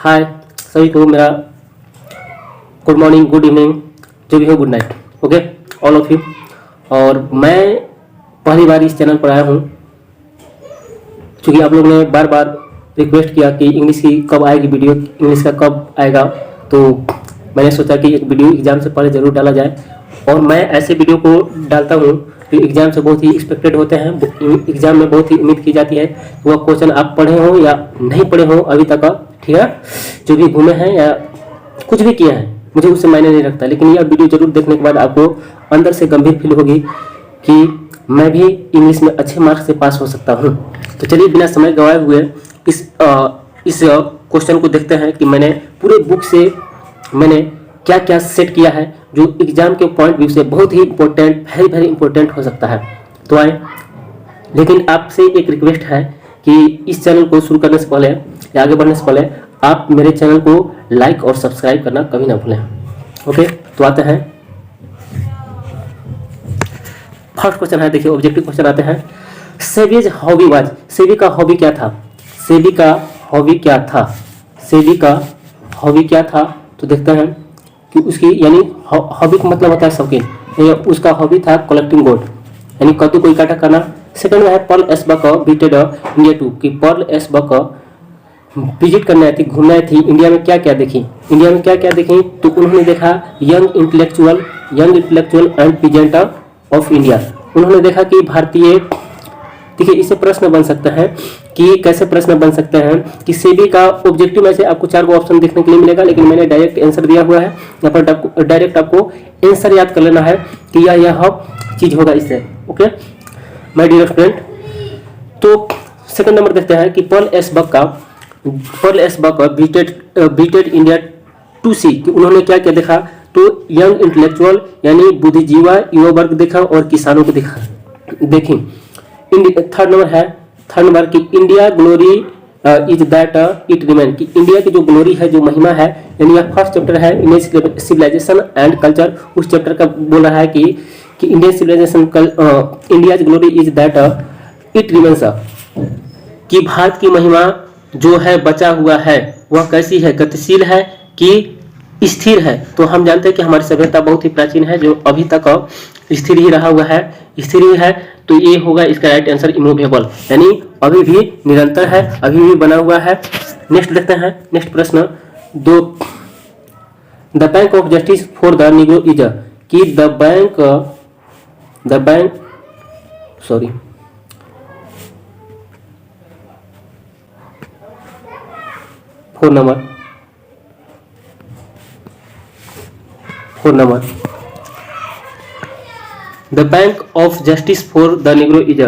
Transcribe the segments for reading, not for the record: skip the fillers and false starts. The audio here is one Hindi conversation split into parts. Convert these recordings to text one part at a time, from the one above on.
हाय सभी को मेरा गुड मॉर्निंग, गुड इवनिंग, जो भी हो good night. Okay all of you. और मैं पहली बार इस चैनल पर आया हूँ क्योंकि आप लोगों ने बार बार रिक्वेस्ट किया कि इंग्लिश की कब आएगी वीडियो, इंग्लिश का कब आएगा। तो मैंने सोचा कि एक वीडियो एग्जाम से पहले ज़रूर डाला जाए। और मैं ऐसे वीडियो को डालता हूँ जो एग्जाम से बहुत ही एक्सपेक्टेड होते हैं, एग्जाम में बहुत ही उम्मीद की जाती है कि वह क्वेश्चन आप पढ़े हो या नहीं पढ़े हो अभी तक, ठीक है, जो भी घूमे हैं या कुछ भी किए हैं, मुझे उससे मायने नहीं रखता। लेकिन यह वीडियो जरूर देखने के बाद आपको अंदर से गंभीर फील होगी कि मैं भी इंग्लिश में अच्छे मार्क्स से पास हो सकता हूँ। तो चलिए बिना समय गंवाए हुए इस क्वेश्चन को देखते हैं कि मैंने पूरे बुक से मैंने क्या क्या सेट किया है जो एग्जाम के पॉइंट व्यू से बहुत ही इंपॉर्टेंट, वेरी इंपॉर्टेंट हो सकता है। तो आए, लेकिन आपसे एक रिक्वेस्ट है कि इस चैनल को शुरू करने से पहले या आगे बढ़ने से पहले आप मेरे चैनल को लाइक और सब्सक्राइब करना कभी ना भूलें। ओके, तो आते हैं फर्स्ट क्वेश्चन है। देखिए ऑब्जेक्टिव क्वेश्चन आते हैं। सेबीज हॉबी वाज, सेबी का हॉबी क्या था? सेबी का हॉबी क्या था? सेबी का हॉबी क्या था? तो देखते हैं कि उसकी यानी हॉबी का मतलब होता है शौकीन, उसका हॉबी था कलेक्टिंग गोल्ड यानी कद्दू को इकट्ठा करना। सेकंड में है Pearl S Buck visited India to, कि पर्ल एस बक विजिट करने आई थी, घूमने आई थी, इंडिया में क्या क्या देखी। इंडिया में क्या क्या देखी? तो उन्होंने देखा young intellectual and peasantry of India. उन्होंने देखा कि भारतीय, देखिए इससे प्रश्न बन सकता है कि कैसे प्रश्न बन सकते हैं कि सेबी का ऑब्जेक्टिव में से आपको 4 को ऑप्शन देखने के लिए मिलेगा, लेकिन मैंने डायरेक्ट आंसर दिया हुआ है। यहाँ पर डायरेक्ट आपको आंसर याद कर लेना है कि यह चीज होगा इससे। ओके माय डियर फ्रेंड, तो सेकंड नंबर देखते हैं कि Pearl S Buck visited India to see, कि उन्होंने क्या क्या देखा? तो यंग इंटेलेक्चुअल यानी बुद्धिजीवा युवा वर्ग देखा और किसानों को देखा देखी। थर्ड नंबर की India glory is that it remain, कि इंडिया की जो ग्लोरी है, जो महिमा है, यानी यह फर्स्ट चैप्टर है इंडियन सिविलाइजेशन एंड कल्चर, उस चैप्टर का बोल रहा है कि Indian civilization India glory is that it remains, कि भारत की महिमा जो है बचा हुआ है वह कैसी है? गतिशील है कि स्थिर है? तो हम जानते हैं कि हमारी सभ्यता बहुत ही प्राचीन है जो अभी तक स्थिर ही रहा हुआ है, स्थिर ही है। तो ये होगा इसका राइट आंसर इमूवेबल, यानी अभी भी निरंतर है, अभी भी बना हुआ है। नेक्स्ट देखते हैं, नेक्स्ट प्रश्न 2, the bank of justice for the Negro is, कि the bank sorry 4 number the bank of justice for the Negro is,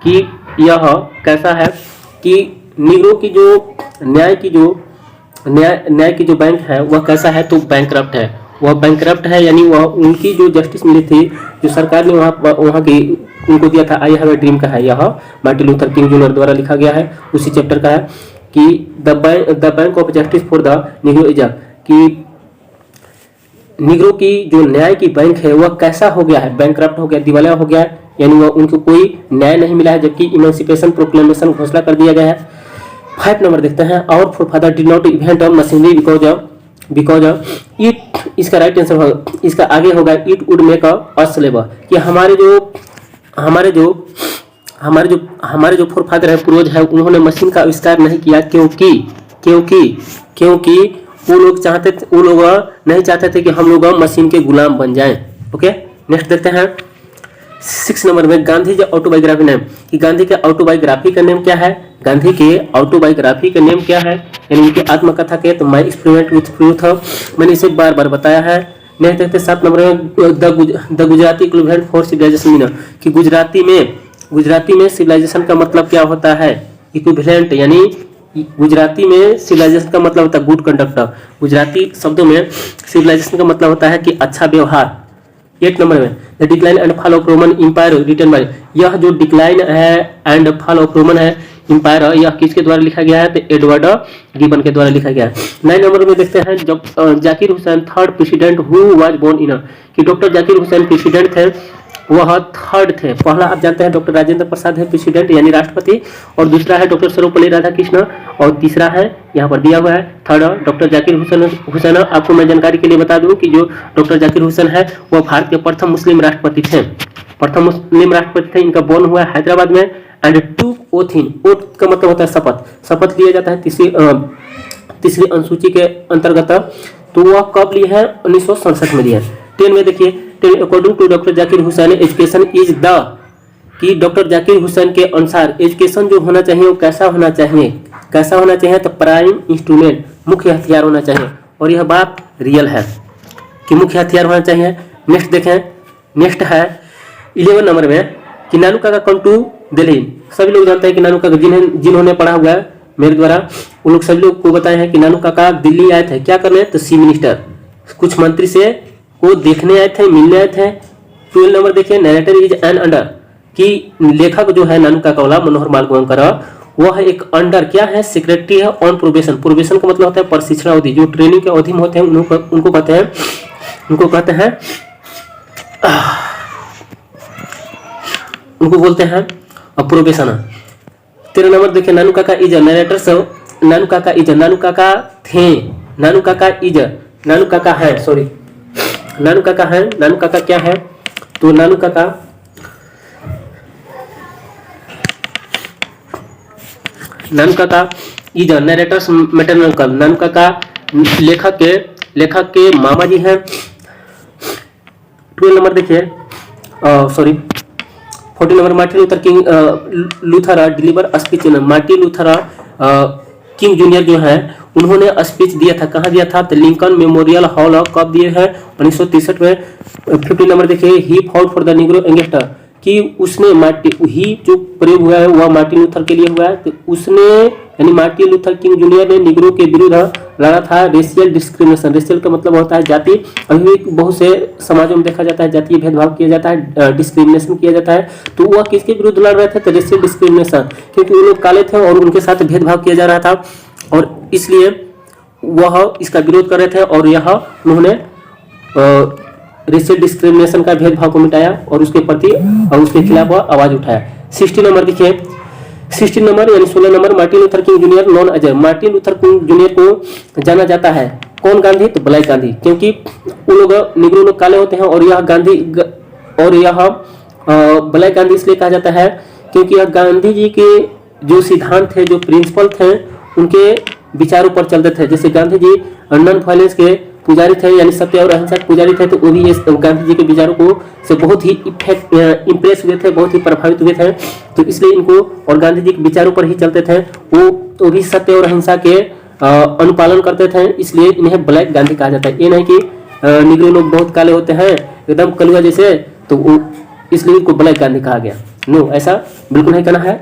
कि यह कैसा है कि निग्रो की जो न्याय की जो बैंक है वह कैसा है? तो बैंकरप्ट है, वह बैंकरप्ट है, यानी वह उनकी जो जस्टिस मिली थी, जो सरकार ने वहाँ की उनको दिया था, आई हैव ए ड्रीम का है। यह मार्टिन लूथर किंग जूनियर द्वारा लिखा गया है, उसी चैप्टर का है कि the bank of justice for the Negro is, कि निग्रो की जो न्याय की बैंक है वह कैसा हो गया है? बैंकरप्ट हो गया, दिवालिया हो गया है, यानी वह उनको कोई न्याय नहीं मिला है, जबकि इमेंसिपेशन प्रोक्लेमेशन घोषणा कर दिया गया है। 5 नंबर देखते हैं, our forefather did not invent machinery because it, इसका राइट आंसर होगा, इसका आगे होगा it would make us slave, कि हमारे जो फोरफादर है, पूर्वज है, उन्होंने मशीन का आविष्कार नहीं किया क्योंकि वो लोग नहीं चाहते थे कि हम लोग मशीन के गुलाम बन जाएं। ओके नेक्स्ट देखते हैं 6 नंबर में, गांधी जी ऑटोबायोग्राफी नेम, कि गांधी के ऑटोबायोग्राफी का नेम क्या है? गांधी के ऑटोबायोग्राफी का नेम क्या है, यानी उनकी आत्मकथा के? तो माय एक्सपेरिमेंट विथ ट्रूथ, मैंने इसे बार बार बताया है। नेक्स्ट देखते हैं 7 नंबर में, the Gujarati equivalent for civilization, कि गुजराती में सिविलाइजेशन का मतलब क्या होता है? इक्विवेलेंट, यानी गुजराती में सिविलाइजेशन का मतलब होता है गुड कंडक्ट। गुजराती शब्दों में सिविलाइजेशन का मतलब होता है कि अच्छा व्यवहार। 8 नंबर में, the decline and fall of Roman empire written by, यह जो डिक्लाइन है एंड फॉल ऑफ रोमन है एम्पायर, यह किसके द्वारा लिखा गया है? तो एडवर्ड गिबन के द्वारा लिखा गया है। 9 नंबर में देखते हैं, जब Zakir Hussain third president who was born in, कि डॉक्टर जाकिर हुसैन प्रेसिडेंट थे वह थर्ड थे। पहला आप जानते हैं डॉक्टर राजेंद्र प्रसाद है प्रेसिडेंट यानी राष्ट्रपति, और दूसरा है डॉक्टर सर्वपल्ली राधाकृष्ण, और तीसरा है यहाँ पर दिया हुआ है थर्ड डॉक्टर जाकिर हुसैन। आपको मैं जानकारी के लिए बता दूं कि जो डॉक्टर जाकिर हुसैन है वह भारत के प्रथम मुस्लिम राष्ट्रपति थे, प्रथम मुस्लिम राष्ट्रपति थे। इनका बोर्न हुआ है हैदराबाद में। एंड टूक ओथ इन, ओथ का मतलब होता है शपथ, शपथ लिया जाता है तीसरी अनुसूची के अंतर्गत। तो वह कब ली है? 1967 में लिया है। 10 में देखिए, according to doctor Zakir Hussain education is the, कि डॉक्टर जाकिर हुसैन के अनुसार एजुकेशन जो होना चाहिए वो कैसा होना चाहिए, कैसा होना चाहिए? तो प्राइम इंस्ट्रूमेंट, मुख्य हथियार होना चाहिए। और यह बात रियल है कि मुख्य हथियार होना चाहिए। नेक्स्ट देखें, नेक्स्ट है 11 नंबर में कि नानू काका कम टू दिल्ली। सभी लोग जानते हैं कि नानू काका जिन्होंने पढ़ा हुआ है मेरे द्वारा, उन लोग सभी लोग को बताए हैं कि नानू काका दिल्ली आए थे। क्या करने? तो सी मिनिस्टर, कुछ मंत्री से को देखने आए थे, मिलने आए थे। 12 नंबर देखिए, नरेटर इज एन अंडर, कि लेखक जो है नानू काका वाला मनोहर मालगोंकर, वह एक अंडर क्या है? सेक्रेटरी है ऑन प्रोबेशन। प्रोबेशन का मतलब होता है प्रशिक्षण अवधि, जो ट्रेनिंग के अवधि में होते हैं उनको कहते हैं उनको बोलते हैं प्रोबेशन। 13 नंबर देखिए, नानू काका इज नरेटर, नानू काका इज, नानू काका थे, नानू काका इज, नानू काका है, सॉरी नानू काका है, नानू काका क्या है? तो नानू काका इज नरेटर्स मैटरनल अंकल, नानू काका लेखक के मामा जी हैं। 12 नंबर देखिए, sorry 14 number, Martin Luther king Luther deliver speech. Martin Luther King junior जो है उन्होंने स्पीच दिया था, कहाँ दिया था? तो लिंकन मेमोरियल हॉल, कब दिए हैं? 1963 में। 15 नंबर देखिए, he fought for the Negro ancestor, कि उसने ही जो प्रयोग हुआ है वह मार्टिन लूथर के लिए हुआ है। तो उसने यानी मार्टिन लूथर किंग जूनियर ने निग्रो के विरुद्ध लड़ा था रेशियल डिस्क्रिमिनेशन। रेशियल का मतलब होता है जाति। अभी भी बहुत से समाजों में देखा जाता है जातीय भेदभाव किया जाता है, डिस्क्रिमिनेशन किया जाता है। तो वह किसके विरुद्ध लड़ रहे थे? तो रेशियल डिस्क्रिमिनेशन, क्योंकि वो लोग काले थे और उनके साथ भेदभाव किया जा रहा था, और इसलिए वह इसका विरोध कर रहे थे। और यह उन्होंने रेशियल डिस्क्रिमिनेशन का भेदभाव को मिटाया और उसके प्रति और उसके खिलाफ वह आवाज उठाया। 16 नंबर देखिए, 16 नंबर यानी 16 number, Martin Luther King Junior known as, Martin Luther King Junior को जाना जाता है कौन गांधी? तो ब्लैक गांधी, क्योंकि उन लोग निग्रो लोग काले होते हैं, और यह ब्लैक गांधी इसलिए कहा जाता है क्योंकि यह गांधी जी के जो सिद्धांत थे, जो प्रिंसिपल थे, उनके विचारों पर चलते थे। जैसे गांधी जी नॉन वायलेंस के पुजारी थे, यानी सत्य और अहिंसा के पुजारी थे, तो वो भी गांधी जी के विचारों को से बहुत ही इम्प्रेस हुए थे, बहुत ही प्रभावित हुए थे। तो इसलिए इनको, और गांधी जी के विचारों पर ही चलते थे, वो भी सत्य और अहिंसा के अनुपालन करते थे, इसलिए इन्हें ब्लैक गांधी कहा जाता है। ये नहीं कि निग्रो लोग बहुत काले होते हैं एकदम कलुआ जैसे, तो इसलिए इनको ब्लैक गांधी कहा गया। नो, ऐसा बिल्कुल नहीं कहना है।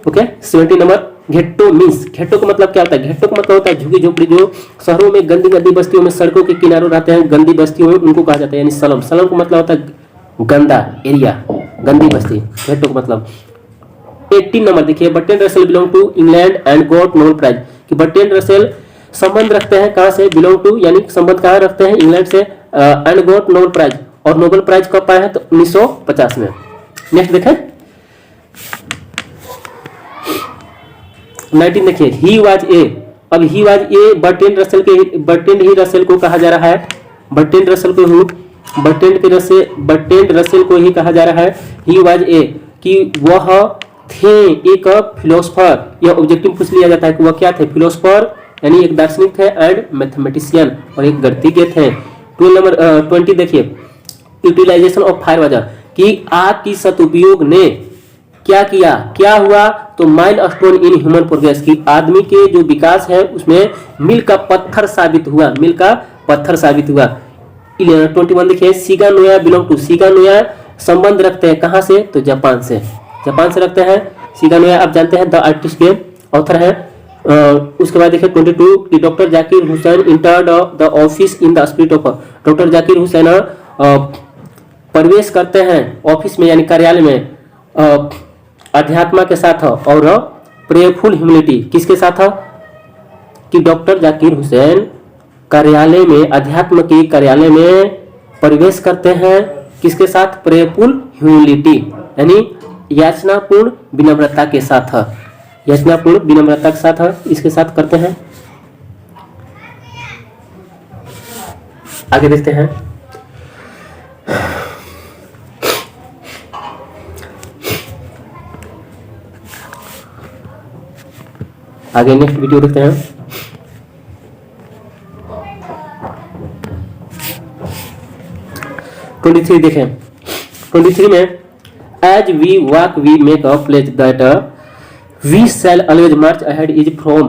ओके, 17 नंबर, घेट्टो मीन्स, घेट्टो का मतलब क्या होता है? घेट्टो का मतलब होता है झुग्गी झोपड़ी, जो शहरों में गंदी बस्तियों में सड़कों के किनारों रहते हैं, गंदी बस्तियों में, उनको कहा जाता है। यानी सलम, सलम का मतलब होता है गंदा एरिया, गंदी बस्ती, घेट्टो का मतलब। 18 नंबर देखिए, Bertrand Russell belong to England and got Nobel prize, कि बर्ट्रैंड रसेल संबंध रखते हैं कहाँ से? बिलोंग टू यानी संबंध कहाँ रखते हैं? इंग्लैंड से। एंड गॉट नोबेल प्राइज, और नोबेल प्राइज कब पाए हैं? तो 1950 में। नेक्स्ट देखें, 19 देखिए, ही वाज ए, अब he was a Bertrand he Russell को कहा जा रहा है, बर्ट्रैंड रसेल को ही कहा जा रहा है ही वाज ए, कि वह थे एक फिलोसफर। यह ऑब्जेक्टिव पूछ लिया जाता है कि वह क्या थे? फिलोसफर यानी एक दार्शनिक थे, एंड मैथमेटिशियन, और एक गणितज्ञ थे। 20 देखिए, यूटिलाइजेशन ऑफ फायर वाज, कि आग की सदुपयोग ने क्या किया, क्या हुआ? तो माइलस्टोन इन ह्यूमन प्रोग्रेस, की आदमी के जो विकास है उसमें मील का पत्थर साबित हुआ, मील का पत्थर साबित हुआ। 21 देखिए, सीगा नोया बिलोंग टू, सीगा नोया संबंध रखते हैं कहाँ से? तो जापान से, जापान से रखते हैं। सीगा नोया आप जानते हैं द आर्टिस्ट के ऑथर है। उसके बाद देखिए 22, doctor Zakir Hussain entered the office in the spirit of, doctor Zakir Hussain प्रवेश करते हैं ऑफिस में यानी कार्यालय में अध्यात्म के साथ और प्रेयरफुल ह्यूमिलिटी, किसके साथ? कि डॉक्टर जाकिर हुसैन कार्यालय में, अध्यात्म के कार्यालय में प्रवेश करते हैं किसके साथ? प्रेयरफुल ह्यूमिलिटी यानी याचनापूर्ण विनम्रता के साथ, याचनापूर्ण विनम्रता के साथ इसके साथ करते हैं। आगे देखते हैं। आगे नेक्स्ट वीडियो देखते हैं। ट्वेंटी थ्री देखें। 23 में as we walk we make a pledge that we shall always march ahead is from,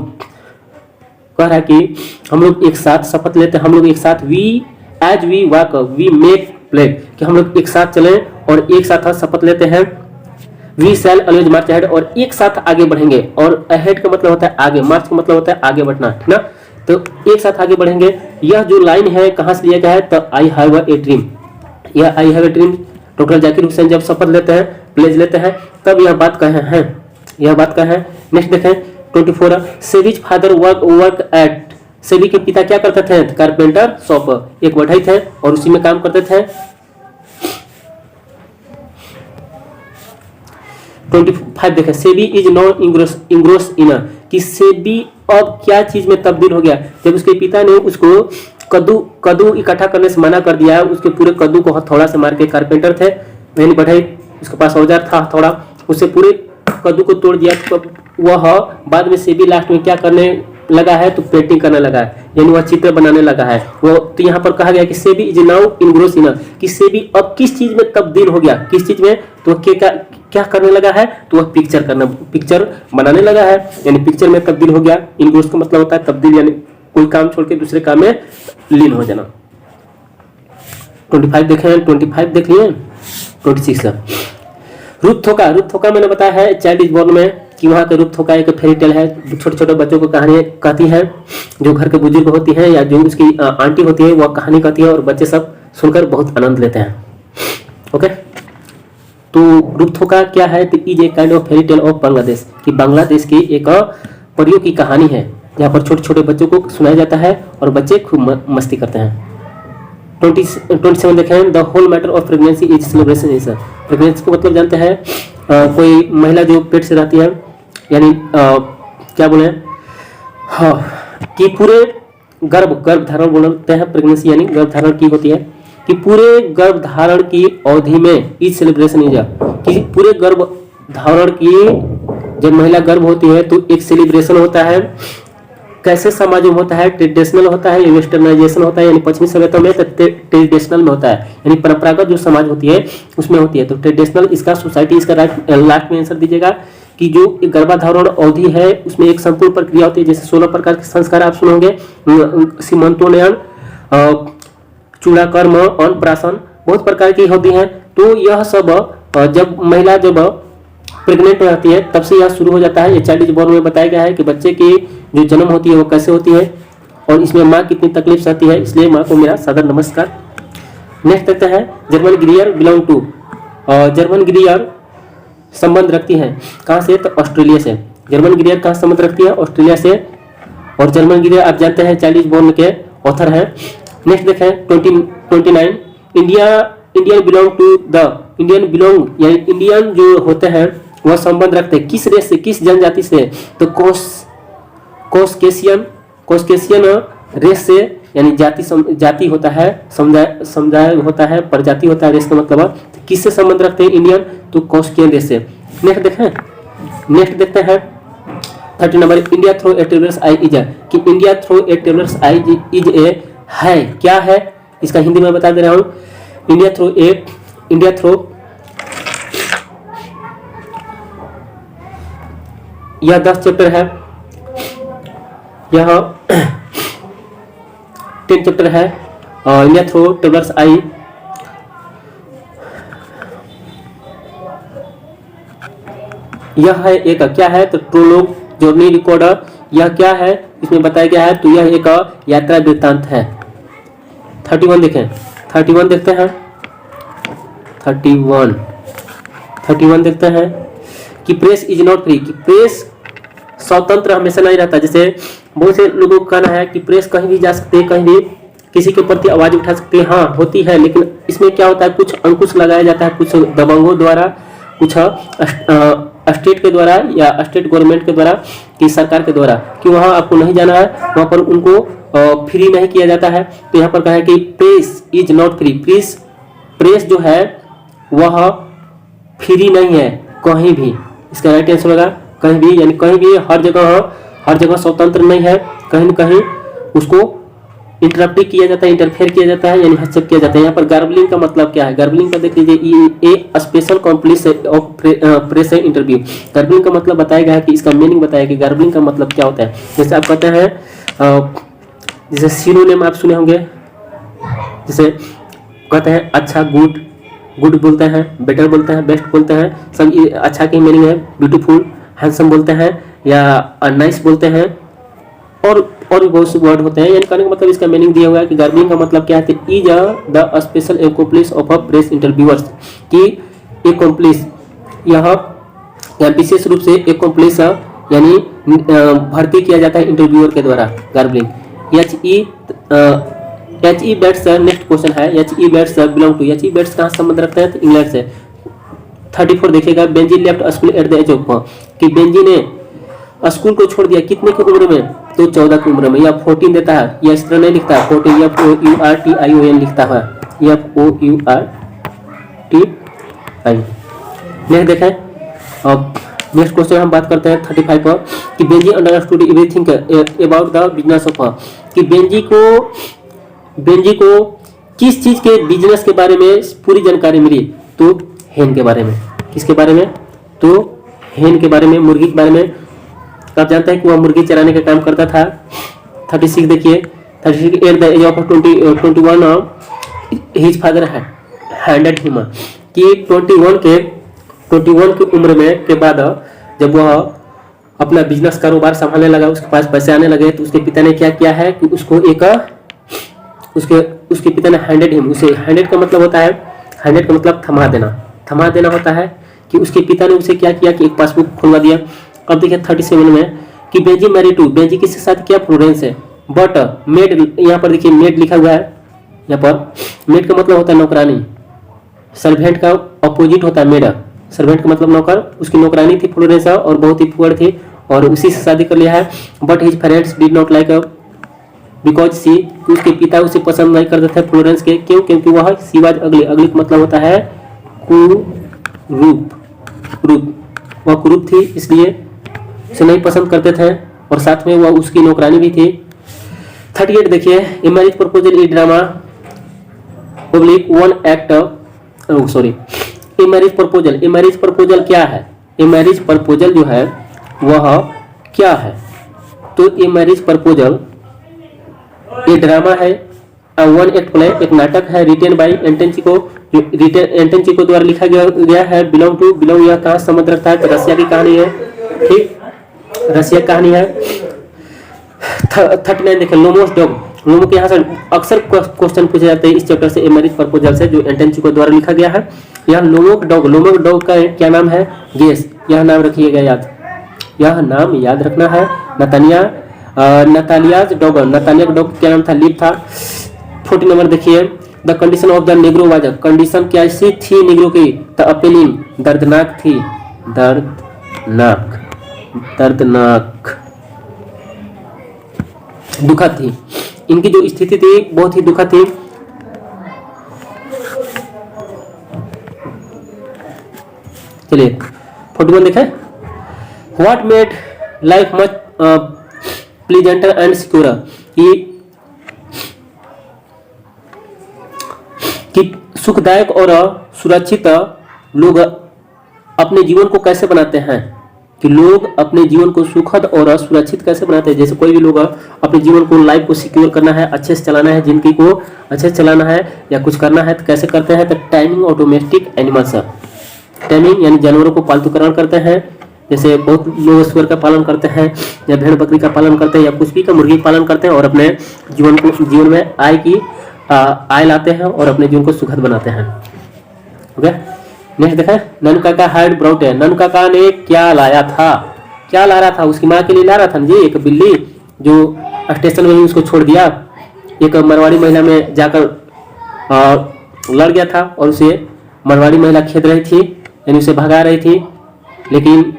कह रहा है कि हम लोग एक साथ शपथ लेते हैं, हम लोग एक साथ we as we walk we make pledge, कि हम लोग एक साथ चलें और एक साथ शपथ लेते हैं। We shall always march ahead, और एक साथ आगे बढ़ेंगे, और अहेड का मतलब होता है आगे, मार्च का मतलब होता है आगे बढ़ना, ठीक ना। तो एक साथ आगे बढ़ेंगे। यह जो लाइन है कहां से लिया गया है? तो आई हैव ए ड्रीम, यह I have a dream doctor Zakir Hussain जब शपथ लेते हैं, प्लेज लेते हैं, तब यह बात कहे हैं, यह बात कहे हैं। नेक्स्ट देखें 24 SEBI's father work at, SEBI के पिता क्या करते थे? कारपेंटर शॉप, एक बढ़ई थे और उसी में काम करते थे। 25 देखें सेबी इज नॉट इंग्रोस इन, कि सेबी अब क्या चीज में तब्दील हो गया? जब उसके पिता ने उसको कद्दू इकट्ठा करने से मना कर दिया, उसके पूरे कद्दू को हथौड़ा से मार के, कारपेंटर थे यानी बढ़ई, उसके पास औजार था हथौड़ा, उससे पूरे कद्दू को तोड़ दिया। तो वह बाद में सेबी लास्ट में क्या करने लगा है? तो पेंटिंग करने लगा है, यानी वह चित्र बनाने लगा है वो। तो यहाँ पर कहा गया कि सेबी इज नाउ इनग्रोस इन, कि सेबी अब किस चीज में तब्दील हो गया, किस चीज में? तो क्या करने लगा है? तो वह पिक्चर बनाने लगा है, यानी पिक्चर में तब्दील हो गया। इनग्रोस का मतलब होता है तब्दील, यानी कोई काम छोड़ के दूसरे काम में लीन हो जाना। 25 देखें, 25 देख लिए। 26 रूप थोका मैंने बताया है चाइल्ड इज बोर्न में, कि वहाँ का रूप थोका एक फेरी टेल है, छोटे छोटे बच्चों को कहानी कहती है, जो घर के बुजुर्ग होती हैं या जो उसकी आंटी होती है, वह कहानी कहती है और बच्चे सब सुनकर बहुत आनंद लेते हैं। ओके, तो रूप थोका क्या है? तो is a kind of fairy tale of Bangladesh, कि बांग्लादेश की एक परियों की कहानी है, जहाँ पर छोटे छोटे बच्चों को सुनाया जाता है और बच्चे खूब मस्ती करते हैं। 27 देखें the whole matter of pregnancy is celebration is, pregnancy का मतलब जानते हैं कोई महिला जो पेट से रहती है, यानी क्या बोले, हाँ, कि पूरे गर्भ धारण बोलते हैं, प्रेगनेंसी यानी गर्भ धारण की होती है, कि पूरे गर्भ धारण की अवधि में इज सेलिब्रेशन इज, कि पूरे गर्भ धारण की जब महिला गर्भ होती है तो एक सेलिब्रेशन होता है। कैसे समाज में होता है? ट्रेडिशनल होता है या वेस्टर्नाइजेशन होता है, यानी पश्चिमी सभ्यता में तो ट्रेडिशनल में होता है, यानी परंपरागत जो समाज होती है उसमें होती है। तो ट्रेडिशनल इसका सोसाइटी, इसका लास्ट में आंसर दीजिएगा कि जो गर्भाधारण अवधि है उसमें एक संपूर्ण प्रक्रिया होती है, जैसे 16 प्रकार के संस्कार आप सुनोगे, सीमंतोन्नयन, चूड़ाकर्म, अन्नप्राशन, बहुत प्रकार की होती हैं। तो यह सब जब महिला प्रेग्नेंट रहती है तब से यह शुरू हो जाता है। ये चाइल्ड इज बोर्न में बताया गया है कि बच्चे की जो जन्म होती है वो कैसे होती है और इसमें माँ कितनी तकलीफ सहती है, इसलिए माँ को मेरा सादर नमस्कार। नेक्स्ट देखते हैं जर्मन गिरियर बिलोंग टू, जर्मन गिरियर संबंध रखती है कहाँ से? तो ऑस्ट्रेलिया से। जर्मन गिरियर कहाँ संबंध रखती है? ऑस्ट्रेलिया से। और जर्मन गिरियर आप जानते हैं चाइल्ड इज बोर्न के ऑथर हैं। नेक्स्ट देखें 29 Indian belong to the, Indian belong यानी इंडियन जो होते हैं वह संबंध रखते हैं किस रेस से, किस जनजाति से? तो कोस्केशियन रेस से, यानी जाति होता है, समुदाय होता है, प्रजाति होता है, रेस का मतलब किससे संबंध रखते हैं इंडियन? तो कोस्कियन रेस से। नेक्स्ट देखते हैं 30 number India through a traveller's eye is, कि India through a traveller's eye is a है, क्या है? इसका हिंदी में बता दे रहा हूँ। इंडिया थ्रो यह 10 चैप्टर है, यह 10 चैप्टर है। इंडिया थ्रो ट्रेवलर्स आई, यह है एक क्या है? तो प्रोलोग, जर्नी रिकॉर्डर, यह क्या है? इसमें बताया गया है, तो यह एक यात्रा वृत्तांत है। 31 देखें, 31 देखते हैं। 31 देखते हैं कि प्रेस इज नॉट फ्री, कि प्रेस स्वतंत्र हमेशा नहीं रहता। जैसे बहुत से लोगों का कहना है कि प्रेस कहीं भी जा सकते हैं, कहीं भी किसी के प्रति आवाज उठा सकती है, हाँ होती है, लेकिन इसमें क्या होता है, कुछ अंकुश लगाया जाता है, कुछ दबंगों द्वारा, कुछ स्टेट के द्वारा या स्टेट गवर्नमेंट के द्वारा, कि सरकार के द्वारा, कि वहाँ आपको नहीं जाना है, वहाँ पर उनको फ्री नहीं किया जाता है। तो यहाँ पर कहा है कि press is not free, press जो है वह फ्री नहीं है कहीं भी। इसका राइट आंसर होगा कहीं भी, यानी कहीं भी, हर जगह स्वतंत्र नहीं है, कहीं न कहीं उसको इंटरप्ट किया जाता है, इंटरफेयर किया जाता है, यानी हस्तक्षेप किया जाता है। यहाँ पर गार्बलिंग का मतलब क्या है, गार्बलिंग का देख लीजिए, a special complex of press interview. Garbling का मतलब बताया गया है कि इसका मीनिंग बताया कि गार्बलिंग का मतलब क्या होता है। जैसे आप कहते हैं, जैसे सिनोनिम आप सुने होंगे, जैसे कहते हैं अच्छा, गुड बोलते हैं, बेटर बोलते हैं, बेस्ट बोलते हैं, सब ये अच्छा की मीनिंग है। ब्यूटीफुल, हैंडसम बोलते हैं, या नाइस बोलते हैं, और भी बहुत से वर्ड होते हैं। यानी कहने का मतलब इसका मीनिंग दिया हुआ है कि गार्बलिंग का मतलब क्या है, कि is the special accomplice of a press interviewers, कि एक्कोम्प्लिस यहाँ विशेष रूप से एक्कोम्प्लिस यानी भर्ती किया जाता है इंटरव्यूअर के द्वारा। Garbling H E Bates, next question है, H E Bates belong to, H E Bates कहाँ संबंध रखते हैं, तो इंग्लैंड से। 34 देखिएगा, Benjy left school at the age of, कि बेंजी ने स्कूल को छोड़ दिया कितने की उम्र में, तो 14 की उम्र में। या 14 देता है, या इस तरह नहीं लिखता है, 14 FOURTION लिखता है, FOURTI। नेक्स्ट देखें, अब नेक्स्ट क्वेश्चन हम बात करते हैं 35 पर, कि Benji understood everything about the business of, कि बेंजी को किस चीज के बिजनेस के बारे में पूरी जानकारी मिली, तो हेन के बारे में। किसके बारे में, तो हेन के बारे में, मुर्गी के बारे में। आप जानते हैं कि वह मुर्गी चराने का काम करता था। 36 देखिए, 36 at the age of 21 his father handed him, कि 21 की उम्र में के बाद जब वह अपना बिजनेस कारोबार संभालने लगा, उसके पास पैसे आने लगे, तो उसके पिता ने क्या किया है कि उसको उसके पिता ने हैंडेड हिम, उसे हैंडेड का मतलब होता है, हैंडेड का मतलब थमा देना होता है, कि उसके पिता ने उसे क्या किया कि एक पासबुक खुलवा दिया। अब देखिए 37 में, कि बेंजी मैरिड टू, बेंजी किसके साथ किया, फ्लोरेंस से, बट मेड, यहाँ पर देखिए मेड लिखा हुआ है, यहाँ पर मेड का मतलब होता है नौकरानी, सर्वेंट का अपोजिट होता है मेड। सर्वेंट का मतलब नौकर, उसकी नौकरानी थी फ्लोरेंस, और बहुत ही पुअर थी, और उसी से शादी कर लिया है। But his parents did not like because she, उसके पिता उसे पसंद नहीं करते थे फ्लोरेंस के, क्यों, क्योंकि वह सी वाज अगली, अगली का मतलब होता है कुरूप, वह कुरूप थी, इसलिए उसे नहीं पसंद करते थे, और साथ में वह उसकी नौकरानी भी थी। 38 देखिए, a marriage proposal E drama one act, sorry, a marriage proposal क्या है, ए मैरिज प्रपोजल जो है वह क्या है, तो ए मैरिज प्रपोजल ये ड्रामा है, वन एक्ट प्ले, एक नाटक है, रिटेन बाई एंटन चिको, एंटन द्वारा लिखा गया है। बिलोंग टू, बिलोंग यह कहाँ संबंध रखता है, तो रसिया की कहानी है, ठीक, रसिया की कहानी है। 39 देखिए, लोमोस डॉग, लोमो के यहाँ से अक्सर क्वेश्चन पूछे जाते हैं इस चैप्टर से, ए मैरिज प्रपोजल से, जो एंटन चिको द्वारा लिखा गया है। यहाँ लोमो डॉग का क्या नाम है, गेस, यह नाम रखिएगा याद, यह नाम याद रखना है। नतालिया डॉग क्या नाम था, लिप था। 40 नंबर देखिए, the condition of the Negro was, condition कैसी थी नेग्रो की, द अपीलिंग, दर्दनाक थी, दर्दनाक दुखद थी, इनकी जो स्थिति थी बहुत ही दुखद थी। चलिए 41 देखें, what made life much pleasanter and secure, कि सुखदायक और सुरक्षित लोग अपने जीवन को कैसे बनाते हैं, कि लोग अपने जीवन को सुखद और सुरक्षित कैसे बनाते हैं। जैसे कोई भी लोग अपने जीवन को, लाइफ को सिक्योर करना है, अच्छे से चलाना है, जिंदगी को अच्छे से चलाना है या कुछ करना है, तो कैसे करते हैं, तो टाइमिंग और डोमेस्टिक एनिमल्स, टाइमिंग यानी जानवरों को पालतूकरण करते हैं, जैसे बहुत लोग सुअर का पालन करते हैं, या भेड़ बकरी का पालन करते हैं, या कुछ भी का मुर्गी पालन करते हैं, और अपने जीवन में आय लाते हैं और अपने जीवन को सुखद बनाते हैं। ओके, नेक्स्ट देखा, नन काका हैड ब्राउट है, नन काका ने क्या लाया था, उसकी माँ के लिए ला रहा था जी, एक बिल्ली जो स्टेशन में ही उसको छोड़ दिया, एक मारवाड़ी महिला में जाकर लड़ गया था और उसे मारवाड़ी महिला खेद रही थी, यानी उसे भगा रही थी, लेकिन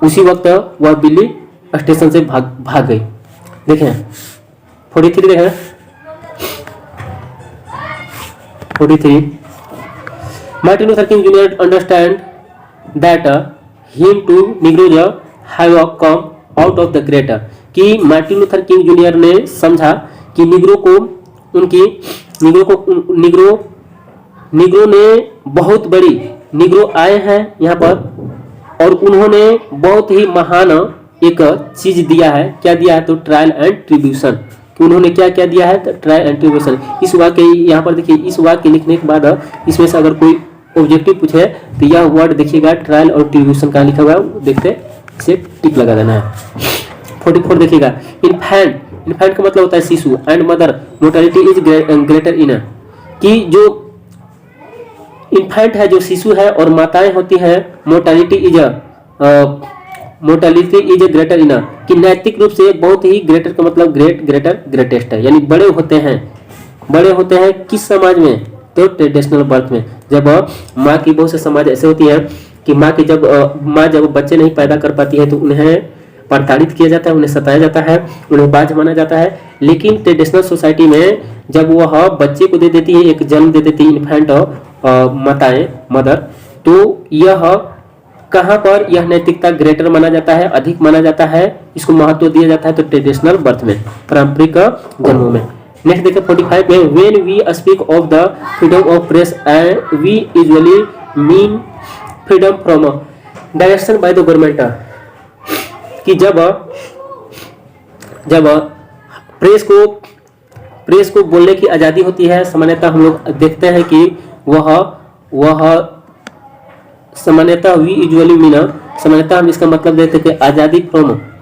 उसी वक्त वह बिल्ली स्टेशन से भाग गई। देखें 43 देखें 43 Martin Luther King Junior understand that him to negroes have come out of the greater, कि मार्टिन लूथर किंग जूनियर ने समझा कि निग्रो ने बहुत बड़ी निग्रो आए हैं यहाँ पर और उन्होंने बहुत ही महान एक चीज दिया है। क्या दिया है? तो ट्रायल एंड ट्रिब्यूशन, कि उन्होंने क्या क्या दिया है? तो ट्रायल एंड ट्रिब्यूशन। इस वाक्य यहाँ पर देखिए, इस वाक्य लिखने के बाद इसमें से अगर कोई ऑब्जेक्टिव पूछे तो यह वर्ड देखिएगा, ट्रायल और ट्रिब्यूशन कहाँ लिखा हुआ है देखते, इसे टिक लगा देना है। 44 देखिएगा, इन्फेंट का मतलब होता है शिशु, and mother mortality is greater इन, कि जो इन्फेंट है, जो शिशु है, और माताएं होती हैं, मोर्टेलिटी इज ग्रेटर इन, कि नैतिक रूप से बहुत ही ग्रेटर का मतलब ग्रेटेस्ट है, यानी बड़े होते हैं किस समाज में? तो ट्रेडिशनल बर्थ में। जब माँ की बहुत से समाज ऐसे होती है कि माँ जब बच्चे नहीं पैदा कर पाती है तो उन्हें प्रताड़ित किया जाता है, उन्हें सताया जाता है, उन्हें बाझ माना जाता है। लेकिन ट्रेडिशनल सोसाइटी में जब वह बच्चे को दे देती है, एक जन्म दे देती है इन्फेंट माताएं, मदर, तो यह कहाँ पर यह नैतिकता ग्रेटर माना जाता है, अधिक माना जाता है, इसको महत्व दिया जाता है तो ट्रेडिशनल बर्थ में, पारंपरिक जन्मों में। नेक्स्ट देखिए 45 में, when we speak of the freedom of press and we usually mean freedom from direction by the government, कि जब प्रेस को बोलने की आज़ादी होती है, सामान्यतः हम लोग देखते हैं कि वह सामान्यतः वी यूजुअली मीन, सामान्यतः हम इसका मतलब देते हैं कि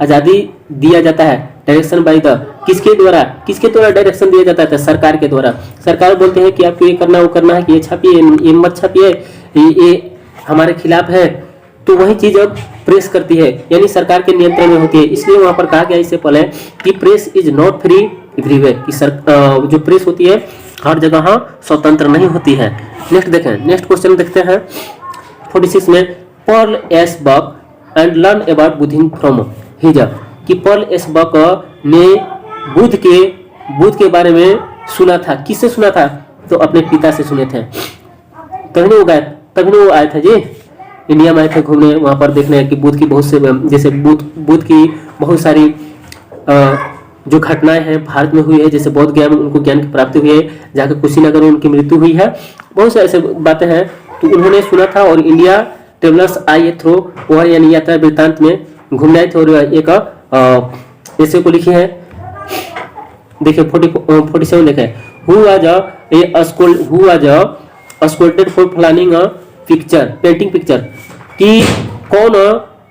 आज़ादी दिया जाता है, डायरेक्शन बाय द, किसके द्वारा डायरेक्शन दिया जाता है? सरकार के द्वारा। सरकार बोलते हैं कि आपको ये करना, वो करना है, कि ये छापिए, ये मत छापिए, ये हमारे खिलाफ है, तो वही चीज अब प्रेस करती है, यानी सरकार के नियंत्रण में होती है। इसलिए वहां पर कहा गया इससे पहले कि press is not free everywhere, कि जो प्रेस होती है हर जगह स्वतंत्र नहीं होती है। नेक्स्ट क्वेश्चन देखते हैं 46 में, Paul S Buck and learn about Buddhism from his, कि पॉल एस बक ने बुद्ध के बारे में सुना था। किससे सुना था? तो अपने पिता से सुने थे। तभी वो आए थे जी, इंडिया में आए थे घूमने, वहाँ पर देखने कि बुद्ध की बुद्ध की बहुत सारी जो घटनाएं हैं भारत में हुई है, जैसे बौद्ध ज्ञान, उनको ज्ञान की प्राप्ति हुई है, जाकर कुशीनगर में उनकी मृत्यु हुई है, बहुत सारी ऐसे बातें हैं, तो उन्होंने सुना था। और इंडिया ट्रेवलर्स आई थ्रो, वह यानी यात्रा वृत्तांत में घूमने आए थे और एक ऐसे को लिखी है। देखिए 47 लिखा है, who was scolded for planning painting picture, कि कौन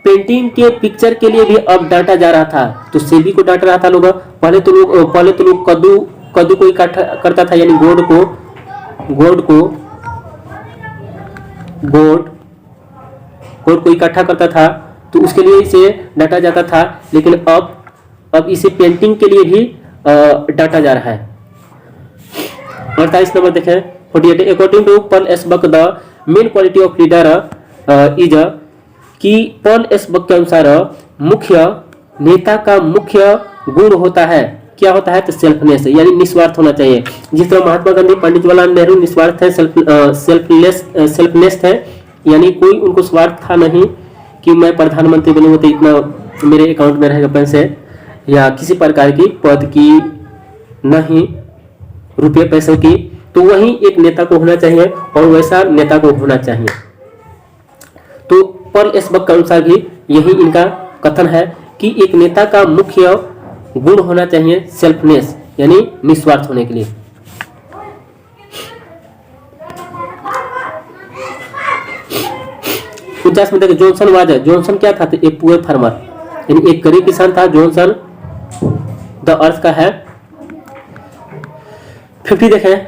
पेंटिंग के पिक्चर के लिए भी अब डांटा जा रहा था। तो सेबी को डांट रहा था लोग। पहले तो लोग कद्दू को इकट्ठा करता था, यानी गोड को इकट्ठा करता था, तो उसके लिए इसे डांटा जाता था। लेकिन अब इसे पेंटिंग के लिए भी डांटा जा रहा है। 48 नंबर देखें 48, according to Paul S Buck the main quality of leader is, कि पॉल एस बक के अनुसार नेता का मुख्य गुण होता है, क्या होता है? तो सेल्फनेस, यानी निस्वार्थ होना चाहिए। जिस तरह महात्मा गांधी, पंडित जवाहरलाल नेहरू निस्वार्थ है, सेल्फनेस है, यानी कोई उनको स्वार्थ था नहीं कि मैं प्रधानमंत्री बनूंगा तो इतना मेरे अकाउंट में रहेगा पैसे, या किसी प्रकार की पद की, नहीं रुपये पैसों की। तो वही एक नेता को होना चाहिए और वैसा नेता को होना चाहिए। तो पॉल एस बक के अनुसार भी यही इनका कथन है कि एक नेता का मुख्य गुण होना चाहिए सेल्फनेस, यानी निस्वार्थ होने के लिए। में देखिए जॉनसन क्या था? तो एक पुअर फार्मर, यानी एक गरीब किसान था। जॉनसन द अर्थ का है। 50 देखें,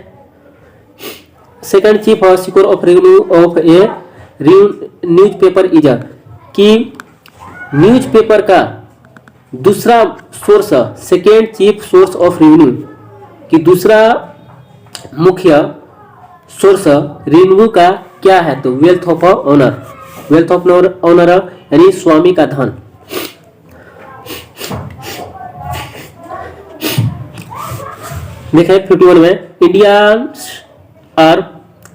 second chief secure of revenue of a newspaper is, कि न्यूज़पेपर का दूसरा source, second chief source of revenue, कि दूसरा मुख्य सोर्स रेवेन्यू का क्या है? तो wealth of honour, wealth of honour यानी स्वामी का धन। देखें 51 में, इंडियंस आर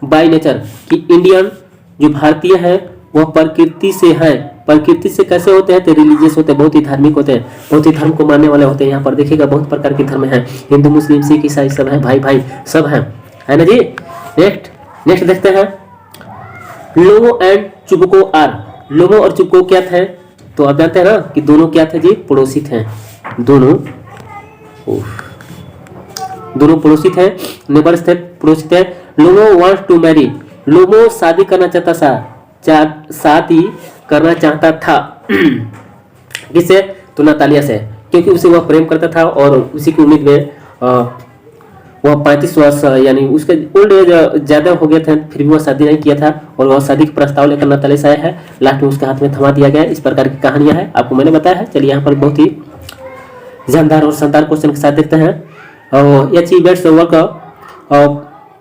बाय नेचर, कि इंडियन जो भारतीय है वह प्रकृति से है। प्रकृति से कैसे होते हैं? तो रिलीजियस होते हैं, बहुत ही धार्मिक होते हैं, बहुत ही धर्म को मानने वाले होते हैं। यहाँ पर देखिएगा बहुत प्रकार के धर्म हैं, हिंदू मुस्लिम सिख ईसाई सब है, भाई भाई सब है ना जी। नेक्स्ट देखते हैं, लोगो एंड चुबको आर, लोगो और चुबको क्या थे? तो आप जानते हैं ना कि दोनों क्या थे जी? पड़ोसी थे, दोनों पड़ोसी थे, नेबर्स थे, पड़ोसी थे। लोगो वांट टू मैरी, लोगो शादी करना चाहता था, शादी करना चाहता था किससे? तो नतालिया से, क्योंकि उसे वह प्रेम करता था और उसी की उम्मीद में वह 35 वर्ष यानी उसके ओल्ड एज ज्यादा हो गया था, फिर भी वह शादी नहीं किया था और वह शादी का प्रस्ताव लेकर नतालिया से आया है। लास्ट में उसके हाथ में थमा दिया गया। इस प्रकार की कहानियां हैं, आपको मैंने बताया है। चलिए यहाँ पर बहुत ही जानदार और शानदार क्वेश्चन के साथ देखते हैं। H E. Bates work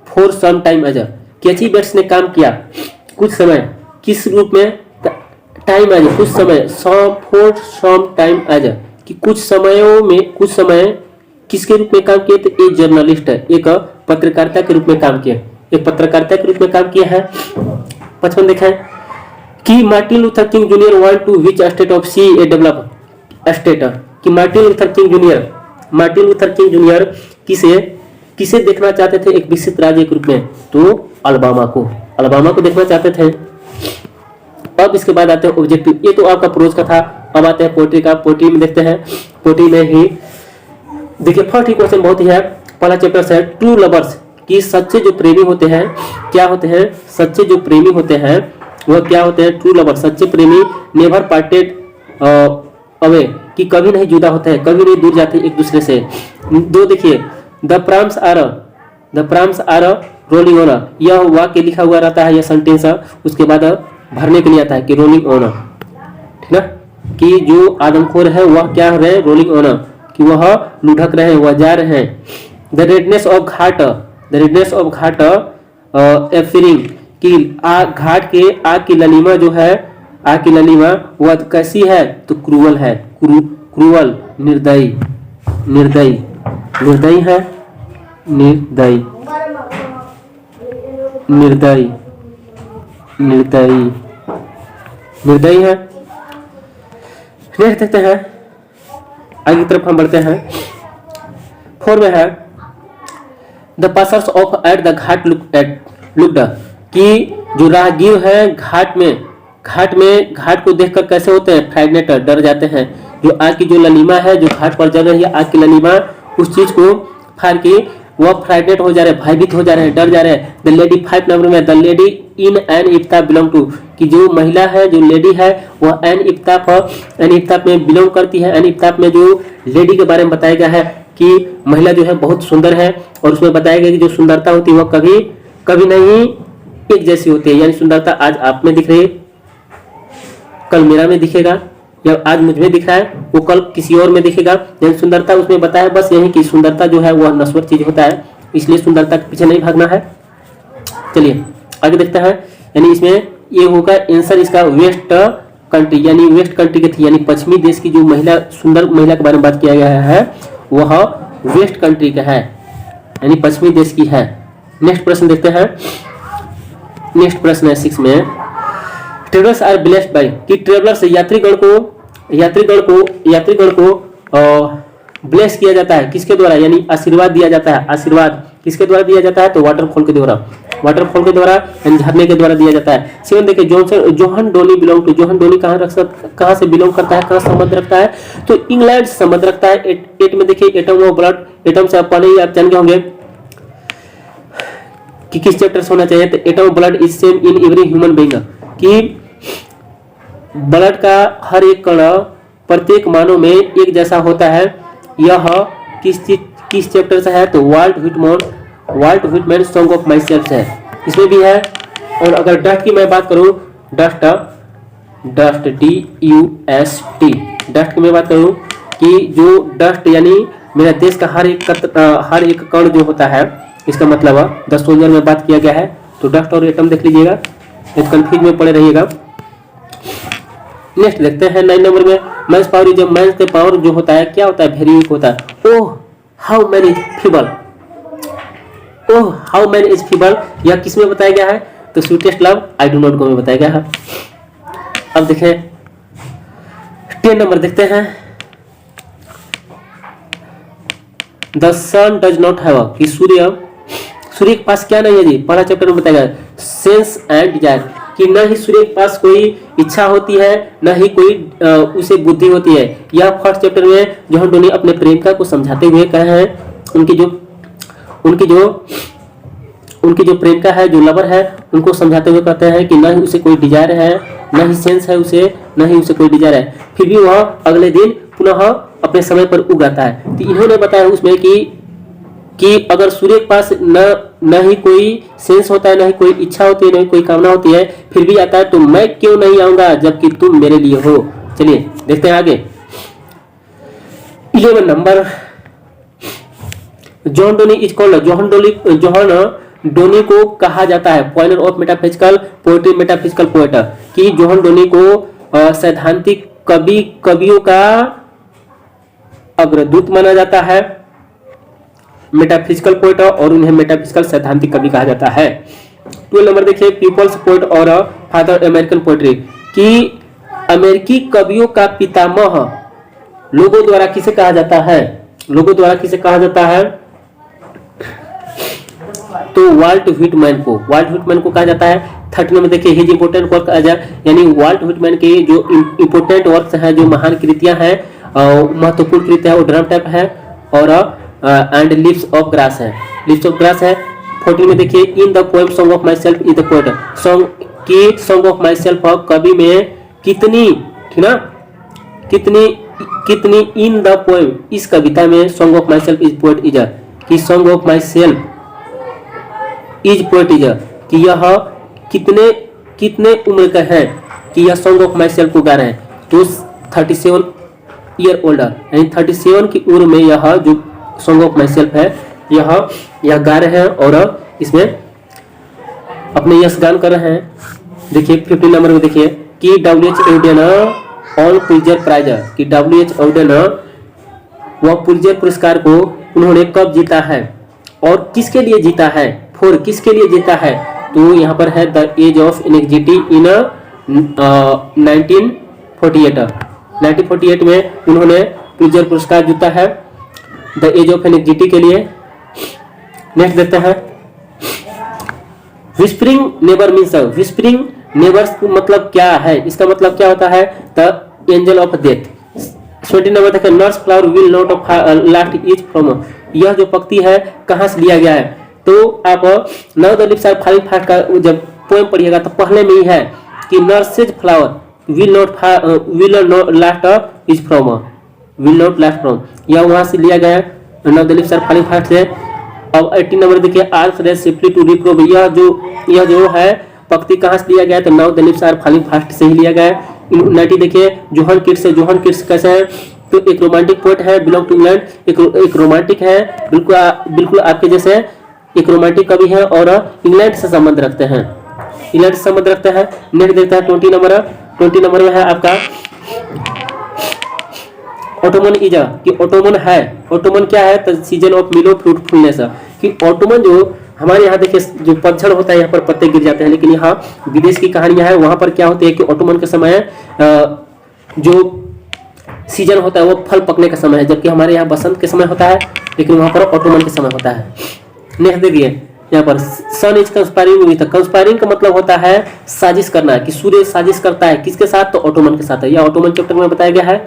for some time as, H E. Bates ने काम किया कुछ समय, किस रूप में? टाइम एज, कुछ समय, फॉर सम टाइम एज, कि कुछ समयों में, कुछ समय किसके रूप में काम किए? तो एक जर्नलिस्ट है, एक पत्रकारिता के रूप में काम किया, एक पत्रकारिता के रूप में काम किया है। 55 देखा है कि Martin Luther King Junior want to which state of see a develop state, कि मार्टिन लूथर किंग जूनियर किसे देखना चाहते थे एक विकसित राज्य के रूप में? तो अल्बामा को देखना चाहते थे। अब इसके बाद आते हैं ऑब्जेक्टिव, ये तो आपका प्रोज का था। अब आते हैं पोएट्री का। पोएट्री में देखते हैं, पोएट्री में ही देखिए फर्स्ट ही क्वेश्चन बहुत ही है, पहला चैप्टर है ट्रू लवर्स, कि सच्चे जो प्रेमी होते हैं क्या होते हैं? सच्चे जो प्रेमी होते हैं वह क्या होते हैं? ट्रू लवर्स, सच्चे प्रेमी नेवर पार्टेड अवे, कि कभी नहीं जुदा होते हैं, कभी नहीं दूर जाते एक दूसरे से। दो देखिए, द प्राम्स आर रोलिंग ऑन, यह वाक्य लिखा हुआ रहता है, यह सेंटेंस उसके बाद भरने के लिए आता है कि रोलिंग ऑन, ठीक ना, कि जो आदमखोर है वह क्या हो रहे? रोलिंग ऑन, कि वह लुढ़क रहे हैं, वह जा रहे हैं। द रेडनेस ऑफ घाट एफिरिंग, कि घाट के आग की ललिमा जो है, आग की ललिमा वह कैसी है? तो क्रूअल है, क्रूअल, निर्दयी है, निर्दयी है। देख सकते हैं, आगे की तरफ हम बढ़ते हैं। 4 में है the passers of at the Ghat looked, कि जो राहगीर है घाट को देखकर कैसे होते हैं? फ्राइगनेटर, डर जाते हैं। जो आग की जो ललिमा है, जो घाट पर जल रही है आग की ललिमा, उस चीज को फाड़ के वह फ्राइगनेट हो जा रहे हैं, भयभीत हो जा रहे हैं, डर जा रहे हैं। द लेडी 5 नंबर में, द लेडी इन एन इफ्ता बिलोंग टू, कि जो महिला है, जो लेडी है वह एन इफ्ताफ में बिलोंग करती है। एन इफ्ताफ में जो लेडी के बारे में बताया गया है कि महिला जो है बहुत सुंदर है, और उसमें बताया गया कि जो सुंदरता होती है वह कभी नहीं एक जैसी होती है। यानी सुंदरता आज आप में दिख रही है, कल मेरा में दिखेगा, या आज मुझ में दिख रहा है वो कल किसी और में दिखेगा। यानी सुंदरता उसमें बताया बस यही कि सुंदरता जो है वह नश्वर चीज होता है, इसलिए सुंदरता के पीछे नहीं भागना है। चलिए आगे देखते हैं। यानी इसमें ये होगा आंसर इसका वेस्ट कंट्री, यानी वेस्ट कंट्री के थी, यानी पश्चिमी देश की जो महिला, सुंदर महिला के बारे में बात किया गया है वह वेस्ट कंट्री का है, यानी पश्चिमी देश की है। नेक्स्ट प्रश्न देखते हैं। नेक्स्ट प्रश्न है 6 में, ट्रेवलर्स आर ब्लेस्ड बाय, कि ट्रेवलर्स यात्रीगण को ब्लेस किया जाता है किसके द्वारा? यानी आशीर्वाद दिया जाता है। आशीर्वाद किसके द्वारा दिया जाता है? तो वाटरफॉल के द्वारा, यानी झरने के द्वारा दिया जाता है। 7 देखिए, जोहन डोली बिलोंग टू, जोहन डोली कहाँ से बिलोंग करता है, कहाँ संबंध रखता है? तो इंग्लैंड से संबंध रखता है। 8 में देखिए, एटम ऑफ ब्लड, एटम से आप पहले ही आप जान गए होंगे कि किस चैप्टर से होना चाहिए। तो atom of blood is same in every human being, कि ब्लड का हर एक कण प्रत्येक मानव में एक जैसा होता है। यह किस चैप्टर से है? तो Walt Whitman song of myself है, इसमें भी है। और अगर डस्ट की मैं बात करूं, डस्ट DUST, डस्ट की मैं बात करूं कि जो डस्ट यानी मेरा देश का हर एक कण जो होता है, इसका मतलब द सोल्जर में बात किया गया है। तो डस्ट और एटम देख लीजिएगा, एक कंफ्यूज में पड़े रहिएगा। नेक्स्ट देखते हैं 9 नंबर में, man's power is man's the power जो होता है क्या होता है, वेरी वीक होता है। Oh how man is feeble, oh how man is feeble, यह किस में बताया गया है, तो sweetest love I do not go में बताया गया है। अब देखें 10 नंबर देखते हैं, the sun does not have, कि सूर्य के पास क्या नहीं है जी, पहला चैप्टर में बताया गया सेंस एंड डिजायर, कि न ही सूर्य के पास कोई इच्छा होती है, न ही कोई उसे बुद्धि होती है। यह फर्स्ट चैप्टर में जॉन डोनी अपने प्रेमिका को समझाते हुए कहे हैं, उनकी जो प्रेमिका है, जो लवर है, उनको समझाते हुए कहते हैं कि न ही उसे कोई डिजायर है, न ही सेंस है उसे, न ही उसे कोई डिजायर है, फिर भी वह अगले दिन पुनः अपने समय पर उग आता है। तो इन्होंने बताया उसमें कि अगर सूर्य के पास न ही कोई सेंस होता है, न ही कोई इच्छा होती है, न ही कोई कामना होती है, फिर भी आता है, तो मैं क्यों नहीं आऊंगा जबकि तुम मेरे लिए हो। चलिए देखते हैं आगे 11 number, John Donne is called, John Donne को कहा जाता है pioneer of metaphysical poetry, metaphysical poet, कि जॉन डोनी को सैद्धांतिक कवियों का अग्रदूत माना जाता है, मेटाफिजिकल पोएट, और उन्हें मेटाफिजिकल सैद्धांतिक कवि कहा जाता है। 12 नंबर देखिए, पीपल्स पोएट और फादर अमेरिकन पोएट्री, कि अमेरिकी कवियों का पितामह लोगों द्वारा किसे कहा जाता है, लोगों द्वारा किसे कहा जाता है, तो वाल्ट व्हिटमैन को कहा जाता है। 13 में देखिए हिज इंपोर्टेंट वर्क, यानी वाल्ट व्हिटमैन के जो इंपोर्टेंट वर्क्स हैं, जो महान कृतियां हैं, महत्वपूर्ण कृतियां, वो ड्रम टाइप है और एंड लिव्स ऑफ ग्रास है, लिव्स ऑफ ग्रास है। 14 में देखिए इन the poem song of myself is the poet, song of my self कवि में कितनी, ठीक ना, कितनी इन द पोएम, इस कविता में song of myself is poet is, कि song of myself is poet is, कि यह कितने उम्र का है कि यह सॉन्ग ऑफ माई सेल्फ को गा रहे हैं, तो 37 ईयर ओल्डर, यानी 37 की उम्र में यह जो सॉन्ग ऑफ माई सेल्फ है यह गा रहे हैं और इसमें अपने यश गान कर रहे हैं। देखिए 15 नंबर में देखिए कि W.H. Auden on Pulitzer prize, कि W.H. Auden वह पुलित्जर पुरस्कार को उन्होंने कब जीता है और किसके लिए जीता है, फॉर किसके लिए जीता है, तो यहाँ पर है द एज ऑफ एनेक्सिटी इन 1948 में उन्होंने पुलित्जर पुरस्कार जीता है द एज ऑफ एनेक्सिटी के लिए। नेक्स्ट देखते हैं whispering neighbour means, whispering neighbours मतलब क्या है, इसका मतलब क्या होता है, the angel of death. 20 number देखिए nurse flower will not last is from, यह जो पंक्ति है कहाँ से लिया गया है, तो आप now the lips are falling fast का जब पोएम पढ़िएगा तो पहले में ही है कि nurses flower will not last is from, will not last from, यह वहां से लिया गया है now the lips are falling fast से। अब 18 नंबर देखिए arcs race simply to reprove, यह जो है पंक्ति कहाँ से लिया गया है, तो now the lips are falling fast से ही लिया गया है। 90 देखिए जोहन किट्स कैसे है, तो एक रोमांटिक पोएट है, बिलोंग टू इंग्लैंड, एक रोमांटिक है, बिल्कुल आपके जैसे एक रोमांटिक कवि है और इंग्लैंड से संबंध रखते हैं, नेक्स्ट देखते हैं 20 नंबर में है आपका ऑटोमन इज, कि ऑटोमन है, ऑटोमन क्या है, तो सीजन ऑफ मिलो फ्रूटफुलनेस, कि ऑटोमन जो हमारे यहाँ देखिए जो पतझड़ होता है यहाँ पर पत्ते गिर जाते हैं, लेकिन यहाँ विदेश की कहानियां है, वहां पर क्या होती है कि ऑटोमन के समय जो सीजन होता है वो फल पकने का समय है, जबकि हमारे यहाँ बसंत के समय होता है, लेकिन वहां पर ऑटोमन के समय होता है। नेक्स्ट देखिए यहाँ पर सन इज कंस्पायरिंग विद, कंस्पायरिंग का मतलब होता है साजिश करना, कि सूर्य साजिश करता है किसके साथ, तो ऑटोमन के साथ है, यह ऑटोमन चैप्टर में बताया गया है।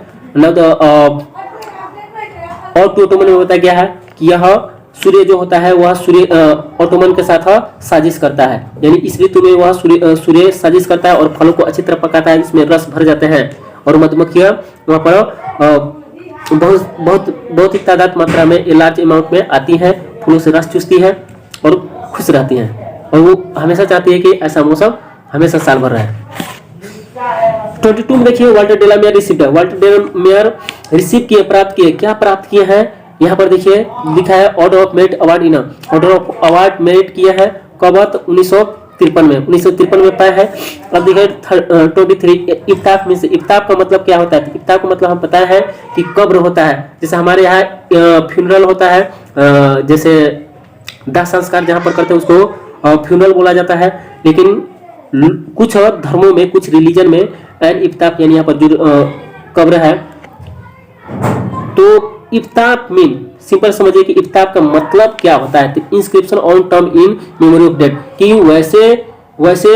और टू ऑटोमन में बताया गया है कि यह सूर्य जो होता है वह सूर्य ऑटोमन के साथ साजिश करता है, यानी इस ऋतु में वह सूर्य साजिश करता है और फलों को अच्छी तरह पकाता है, जिसमें रस भर जाते हैं और मधुमक्खियां वहां पर बहुत ही तादाद मात्रा में लार्ज अमाउंट में आती हैं, फूलों से रस चूसती है और खुश रहती हैं, और वो हमेशा चाहती है कि ऐसा मौसम हमेशा साल भर रहे। 22 में देखिए वाल्टर डेलामेयर रिसीव्ड, वाल्टर डेलामेयर रिसीव किए, प्राप्त किए, क्या प्राप्त किए हैं? यहाँ पर देखिए लिखा है order of merit award in, order of award merit किया है कब? 1953 में पाया है। अब देखिए 23 इफ्ताफ मीन्स, इफ्ताफ का मतलब क्या होता है? इफ्ताफ का मतलब हम पता है कि कब्र होता है, जैसे हमारे यहाँ फ्यूनरल होता है, जैसे दाह संस्कार जहाँ पर करते हैं उसको फ्यूनरल बोला जाता है, लेकिन कुछ धर्मों में, कुछ रिलीजन में एन इफ्ताफ यानी यहाँ पर जो कब्र है। तो इफ्ताफ मीन सिंपल समझिए कि इफ्ताफ का मतलब क्या होता है? तो inscription on term in memory of dead, कि वैसे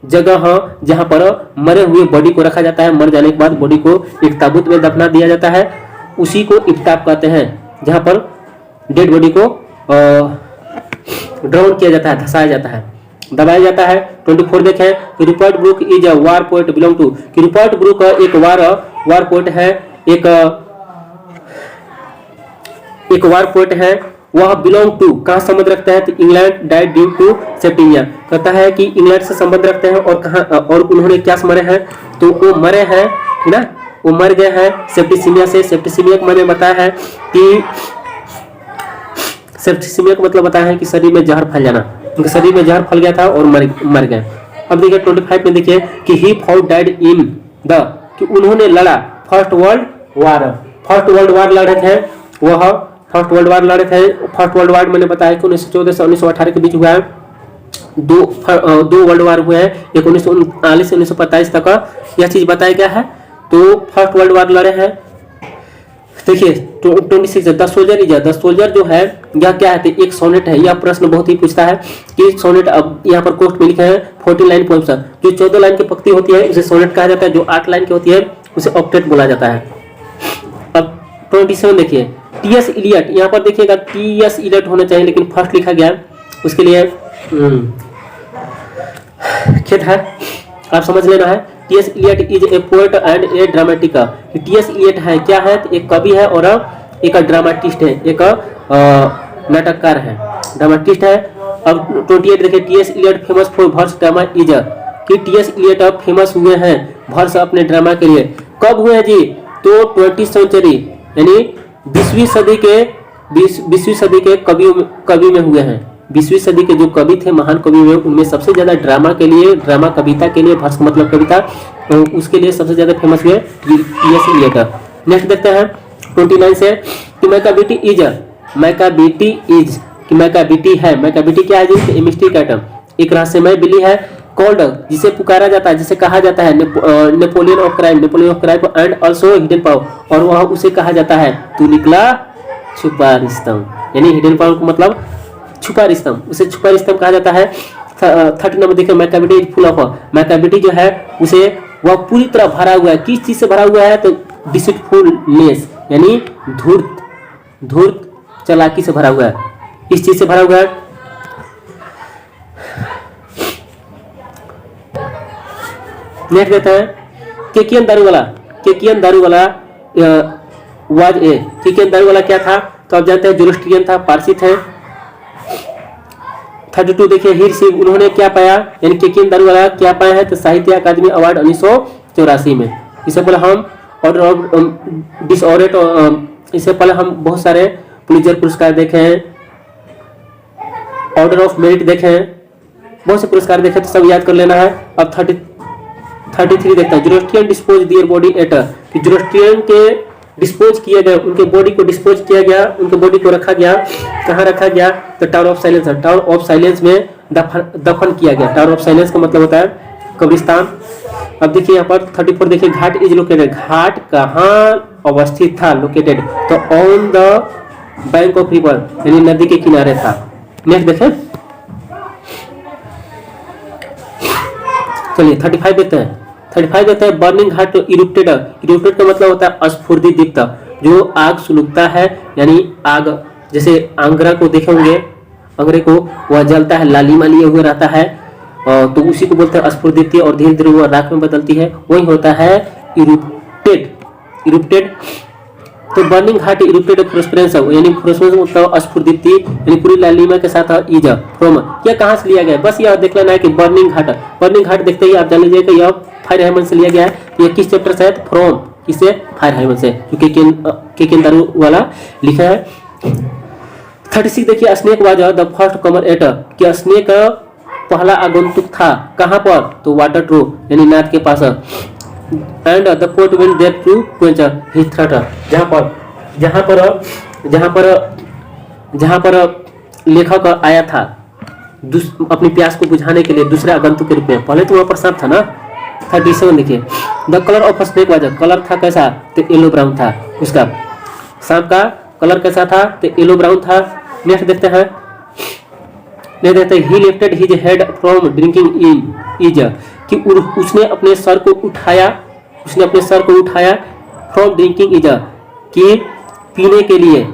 जगह जहां पर मरे हुए बॉडी को रखा जाता है, मर जाने के बाद बॉडी को एक ताबूत में दफना दिया जाता है, उसी को इफ्ताफ कहते हैं, जहां पर डेड बॉडी को ड्राउन किया जाता है, धसाया जाता है, दबाया जाता है। 24 देखें कि Rupert Brooke is a war poet belong to, कि रूपर्ट ब्रूक एक वार पोएट है, एक वार पोएट है, वह बिलोंग टू कहाँ संबंध रखता है? तो इंग्लैंड, डाइड ड्यू टू सेप्टिमिया, कहता है कि इंग्लैंड से संबंध रखते हैं, और कहाँ, और उन्होंने क्या से मरे हैं? तो वो मरे हैं ना, वो मर गए हैं सेप्टिसिमिया से। सेप्टिसिमिया को मैंने बताया है कि सेप्टिसिमिया का मतलब बताया है कि शरीर में जहर फैल जाना, उनके शरीर में जहर फैल गया था और मर गए। अब देखिए 25 में देखिए कि ही फाउट डाइड इन द, कि उन्होंने लड़ा फर्स्ट वर्ल्ड वार लड़े थे, वह फर्स्ट वर्ल्ड वार लड़े थे। फर्स्ट वर्ल्ड वार मैंने बताया कि 1914 से 1918 के बीच हुआ है। दो वर्ल्ड वार हुए हैं, एक 1939 से 1945 तक का, यह चीज बताया गया है। तो फर्स्ट वर्ल्ड वार लड़े हैं। देखिए 26 the soldier is, the soldier जो है यह क्या है? तो एक सोनेट है। यह प्रश्न बहुत ही पूछता है कि सोनेट, अब यहाँ पर कोष्ट में लिखा है 14 लाइन पोएम्स, जो 14 लाइन की पंक्ति होती है उसे सोनेट कहा जाता है, जो 8 लाइन की होती है उसे ऑक्टेट बोला जाता है। अब 27 देखिए टी.एस. इलियट, यहाँ पर देखिएगा टी.एस. इलियट होना चाहिए, लेकिन फर्स्ट लिखा गया, उसके लिए खेद है, आप समझ लेना है। T S. Eliot is a poet and a dramatic, T S. Eliot है क्या है? तो एक कवि है और एक ड्रामेटिस्ट है, एक नाटककार है, ड्रामेटिस्ट है। अब 28 देखिए T S. Eliot famous for verse drama is, कि टी.एस. इलियट अब फेमस हुए हैं वर्स अपने ड्रामा के लिए। कब हुए हैं जी? तो 20वीं सेंचुरी यानी 20वीं सदी के कवि में हुए हैं। 20वीं सदी के जो कवि थे, महान कवि हुए, उनमें सबसे ज्यादा ड्रामा के लिए, ड्रामा कविता के लिए, वर्स मतलब कविता, उसके लिए सबसे ज्यादा फेमस हुए टी.एस. इलियट। नेक्स्ट देखते हैं 29 से कि मैकाबिटी इज, कि मैकाबिटी है, मैकाबिटी क्या है जी? मिस्टिक आइटम, एक रहस्यमय बिल्ली है। कॉल्ड, जिसे पुकारा जाता है, जिसे कहा जाता है Napoleon of crime and also hidden power, और वह उसे कहा जाता है तू निकला छुपा रिस्तम, यानी हिडन पावर को मतलब छुपा रिस्तम, उसे छुपा रिस्तम कहा जाता है। 30 नंबर देखिए मैकाबिटी इज फुल ऑफ, मैकाबिटी जो है उसे वह पूरी तरह भरा हुआ है, किस चीज से भरा हुआ है? तो डिसीटफुलनेस यानी धूर्त चालाकी से भरा हुआ है, इस चीज से भरा हुआ है। नेक्स्ट देता है केकियन दारूवाला वाज ए, केकियन दारूवाला क्या था? तो आप जानते हैं जोरोस्ट्रियन था, पारसी थे। 32 देखिए ही रिसीव, उन्होंने क्या पाया? यानी केकियन दारूवाला क्या पाया है? तो साहित्य अकादमी अवार्ड 1984 में। इससे पहले हम ऑर्डर ऑफ डिसऑर्डर, इससे पहले हम बहुत सारे पुलित्जर पुरस्कार देखे हैं, ऑर्डर ऑफ मेरिट देखे हैं, बहुत से पुरस्कार देखे, तो सब याद कर लेना है। अब 33 देखता है Zoroastrian dispose their body at, कि जोरोस्ट्रियन के डिस्पोज किए गए, उनके बॉडी को डिस्पोज किया गया, उनके बॉडी को रखा गया, कहाँ रखा गया? तो tower of silence, tower of silence में दफन किया गया। टावर ऑफ साइलेंस का मतलब होता है कब्रिस्तान। अब देखिए यहाँ पर 34 देखिए घाट इज लोकेटेड, घाट कहाँ अवस्थित था? लोकेटेड, तो on the bank of river यानी नदी के किनारे था। नेक्स्ट देखें, चलिए 35 देखते हैं। 35 देखते हैं बर्निंग घाट इरुप्टेड, इरुप्टेड का मतलब होता है स्फूर्ति दीप्त, जो आग सुलगता है, यानी आग जैसे आंगरा को देखे होंगे, अंगरे को वह जलता है, लालिमा लिए हुए रहता है, तो उसी को बोलते हैं स्फूर्ति, और धीरे धीरे वह राख में बदलती है, वही होता है इरुप्टेड। तो बर्निंग घाट इरुप्टेड फ्लोरेसेंस, यानी फ्लोरेसेंस मतलब स्फुरदीप्ति, यानी पूरी लालिमा के साथ इज फ्रॉम, यह कहाँ से लिया गया? बस यह देख लेना है कि बर्निंग घाट देखते ही आप जान लीजिए कि यह फायर हेमन से लिया गया है। यह किस चैप्टर से है? फ्रॉम, किससे? फायर हाइवन से, जो के दारू वाला लिखा है। 36 देखिए, snake was the first comer at, कि स्नेक पहला आगंतुक था कहाँ पर? तो वाटर ट्रू यानी नाद के पास। And the port will there to quench his thirst, जहाँ पर लेखक आया था अपनी प्यास को बुझाने के लिए दूसरे आगंतुक के रूप में। पहले तो वहाँ पर सांप था ना। 37 देखिए, the colour of snake was, colour था कैसा? तो येलो ब्राउन था। उसका सांप का कलर कैसा था? तो येलो ब्राउन था। नेक्स्ट देखते हैं, ही lifted his head from drinking is, कि उसने अपने सर को उठाया फ्रॉम ड्रिंकिंग इज, कि पीने के लिए,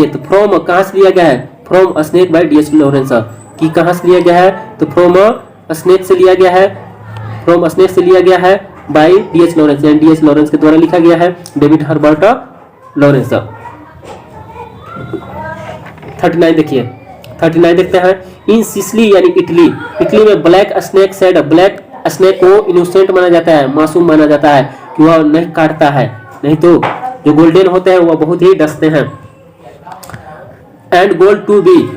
तो फ्रॉम कहाँ से लिया गया है? From snake by D H Lawrence, कि कहाँ से लिया गया है? तो फ्रॉम स्नेक से लिया गया है बाय डी एच लॉरेंस, यानी डी एच लॉरेंस के द्वारा लिखा गया है, डेविड हर्बर्ट लॉरेंस। 39 देखिए, 39 देखते हैं, इन सिसिली यानी इटली में black snake said, black snake को इनोसेंट माना जाता है, मासूम माना जाता है, कि वह नहीं काटता है, नहीं तो जो गोल्डन होते हैं वह बहुत ही डसते हैं। एंड गोल्ड टू बी,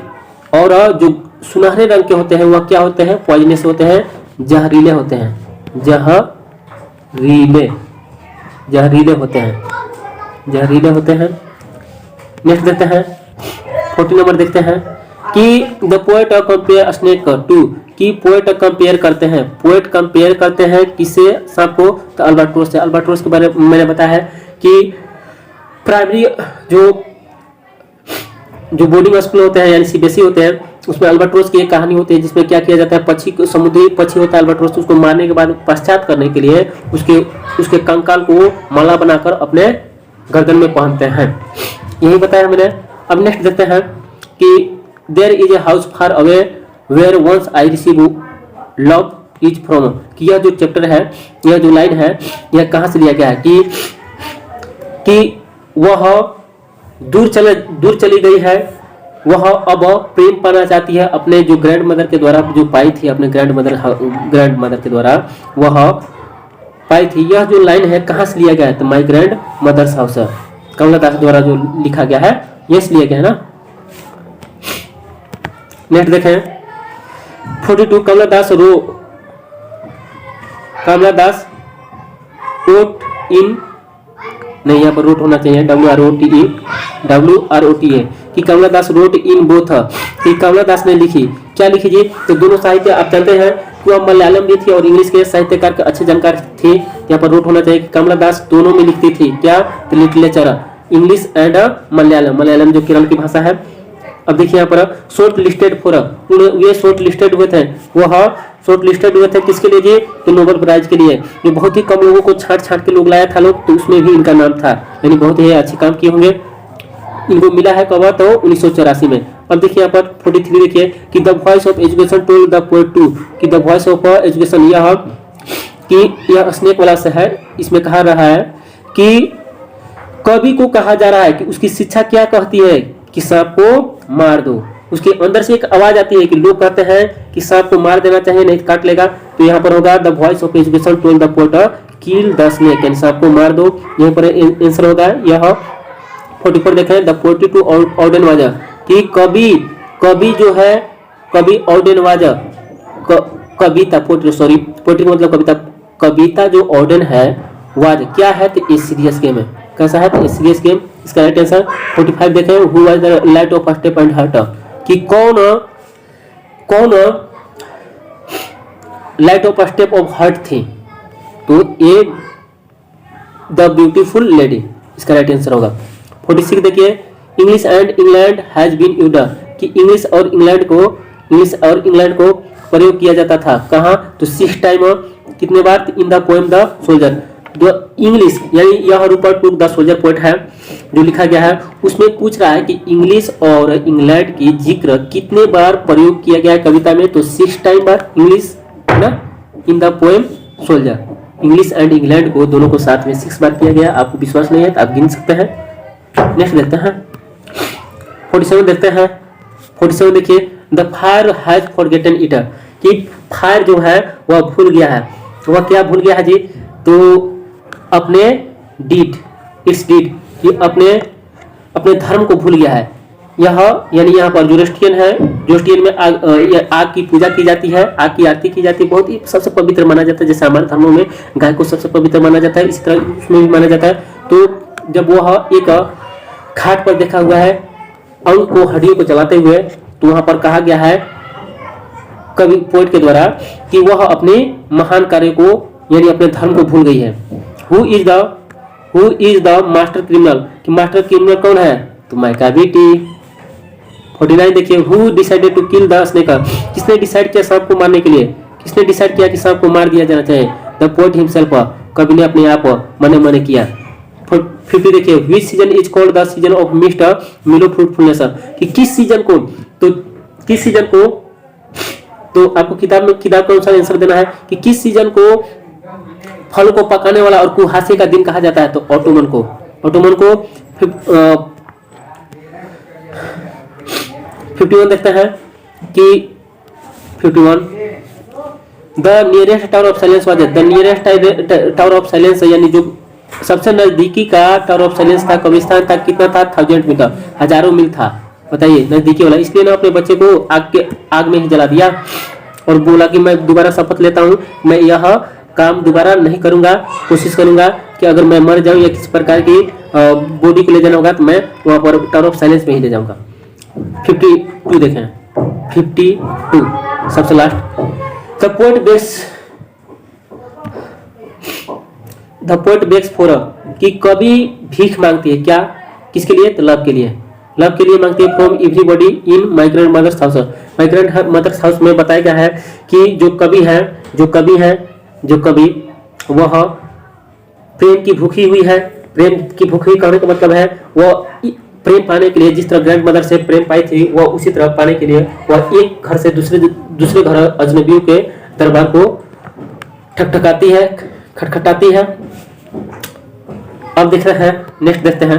और जो सुनहरे रंग के होते हैं वह क्या होते हैं? पॉइजनस होते हैं, जहरीले होते हैं, जहरीले होते हैं। नेक्स्ट देखते हैं, 40 नंबर देखते हैं, कि the poet compare snake to, कि पोएट कंपेयर करते हैं किसे? सांप को? तो अल्बाट्रोस से। अल्बाट्रोस के बारे में मैंने बताया है कि प्राइमरी जो बोर्डिंग स्कूल होते हैं यानी सीबीएसई होते हैं, उसमें अल्बाट्रोस की एक कहानी होती है, जिसमें क्या किया जाता है, समुद्री पक्षी होता है अल्बाट्रोस, उसको मारने के बाद पश्चात करने के लिए उसके कंकाल को माला बनाकर अपने गर्दन में पहनते हैं। यही बताया मैंने। अब नेक्स्ट देखते हैं कि there is a house far away where once I receive love is from, कि यह जो चैप्टर है, यह जो लाइन है, यह कहाँ से लिया गया है? कि वह दूर चली गई है, वह अब प्रेम पाना चाहती है अपने जो ग्रैंड मदर के द्वारा जो पाई थी, अपने ग्रैंड मदर के द्वारा वह पाई थी। यह जो लाइन है कहाँ से लिया गया है? तो माई ग्रैंड मदर्स हाउस, कमला दास द्वारा जो लिखा गया है, यस लिया गया है ना। नेक्स्ट देखें, 42 कमला दास रोट इन, नहीं यहाँ पर रोट होना चाहिए, WROTE, कि कमला दास रोट इन बोथ, कि कमला दास ने लिखी, क्या लिखी जी? तो दोनों साहित्य आप जानते हैं कि वह मलयालम भी थी और इंग्लिश के साहित्यकार के अच्छे जानकार थे। यहाँ पर रोट होना चाहिए कि कमला दास दोनों में लिखती थी, क्या? तो लिटरेचर, इंग्लिश एंड मलयालम जो केरल की भाषा है। अब देखिए यहाँ पर शॉर्ट लिस्टेड फॉर, ये शॉर्ट लिस्टेड हुए थे, किसके लिए जी? तो नोबेल प्राइज के लिए, जो बहुत ही कम लोगों को छांट के लोग लाया था लोग, तो उसमें भी इनका नाम था, यानी बहुत ही अच्छे काम किए होंगे। इनको मिला है कब? तो 1984 में। अब देखिए यहाँ पर 43 देखिए, कि the voice of education told the poet to, कि द वॉइस ऑफ एजुकेशन, यह स्नेक वाला से है, इसमें कहा रहा है कि कवि को कहा जा रहा है कि उसकी शिक्षा क्या कहती है? कि सांप को मार दो। उसके अंदर से एक आवाज आती है कि लोग कहते हैं कि सांप को मार देना चाहिए, नहीं काट लेगा। तो यहाँ पर होगा the voice of education told the poet kill the snake, यानी सांप को मार दो। यहाँ पर आंसर होगा यह 44 देखें, द पोएट्री टू ऑर्डन वाजा, कि कवि जो है, कवि ऑर्डन वाजा, कविता, पोएट्री मतलब कविता, कविता जो ऑर्डन है वाज क्या है? तो ए सीरियस गेम है। कैसा है? तो ए सीरियस गेम। इसका राइट आंसर 45 देखें, who was the light of step and heart, कि कौन light of step of heart थी? तो ए द ब्यूटीफुल लेडी, इसका राइट आंसर होगा। 46 देखिए, English and England has been used, कि इंग्लिश और इंग्लैंड को प्रयोग किया जाता था कहाँ? तो 6 टाइम, कितने बार? In the poem the soldier. जो इंग्लिश यानी यह Rupert Brooke the soldier poet है जो लिखा गया है, उसमें पूछ रहा है कि इंग्लिश और इंग्लैंड की जिक्र कितने बार प्रयोग किया गया है कविता में? तो 6 टाइम बार इंग्लिश है ना, इन the poem soldier. English and England को दोनों को साथ में 6 बार किया गया। आपको विश्वास नहीं है तो आप गिन सकते हैं। नेक्स्ट देखते हैं, 47 देखते हैं। 47 देखिए, the fire has forgotten it, कि फायर जो है वह भूल गया है। वह क्या भूल गया है जी? तो अपने डीड, इट्स डीड, कि अपने अपने धर्म को भूल गया है। यह यानी यहाँ पर जोरोस्ट्रियन है, जोरोस्ट्रियन में आग की पूजा की जाती है, आग की आरती की जाती है, बहुत ही सबसे पवित्र माना जाता है। जैसे हमारे धर्मों में गाय को सबसे पवित्र माना जाता है, इसी तरह उसमें भी माना जाता है। तो जब वह एक घाट पर देखा हुआ है अंग को, हड्डियों को जलाते हुए, तो वहां पर कहा गया है कवि पोएट के द्वारा कि वह अपने महान कार्य को यानी अपने धर्म को भूल गई है। Who is the master criminal, कि मास्टर क्रिमिनल कौन है? तो माइका बेटी। 49 देखिए, who decided to kill the snake, किसने डिसाइड किया सांप को मारने के लिए? किसने डिसाइड किया कि सांप को मार दिया जाना चाहिए? द पोएट हिमसेल्फ, कवि ने अपने आप मने मने किया। 50 देखिए, which season is called the season of mist मिलो फ्रूटफुलनेस, कि किस सीजन को, तो किस सीजन को, तो आपको किताब के अनुसार आंसर देना है कि किस सीजन को फल को पकाने वाला और कुहासे का दिन कहा जाता है? तो ऑटोमन को। 51 देखते हैं कि 51 the nearest tower of silence was, the nearest tower of silence यानी जो सबसे नजदीकी का टावर ऑफ साइलेंस था, कब्रिस्तान था, कितना था? 1000 मीटर, हजारों मील था। बताइए, नजदीकी वाला। इसलिए ना अपने बच्चे को आग में ही जला दिया और बोला कि मैं दोबारा शपथ लेता हूँ, मैं यह काम दोबारा नहीं करूंगा, कोशिश करूंगा कि अगर मैं मर जाऊं या किसी प्रकार की बॉडी को ले जाना होगा तो मैं वहां पर टावर ऑफ साइलेंस में ही ले जाऊंगा। 52 देखें, 52 सबसे last, the poet bags for, कि कभी भीख मांगती है, क्या, किसके लिए? तो लव के लिए, लव के लिए मांगती है। From everybody in my grandmother's house, my grandmother's house में बताया गया है कि जो कवि वह प्रेम की भूखी हुई है। प्रेम की भूखी कहने का मतलब है वह प्रेम पाने के लिए जिस तरह ग्रैंड मदर से प्रेम पाई थी, वह उसी तरह पाने के लिए वह एक घर से दूसरे घर अजनबियों के दरबार को ठकठकाती है, खटखटाती है। अब देख रहे हैं, नेक्स्ट देखते हैं।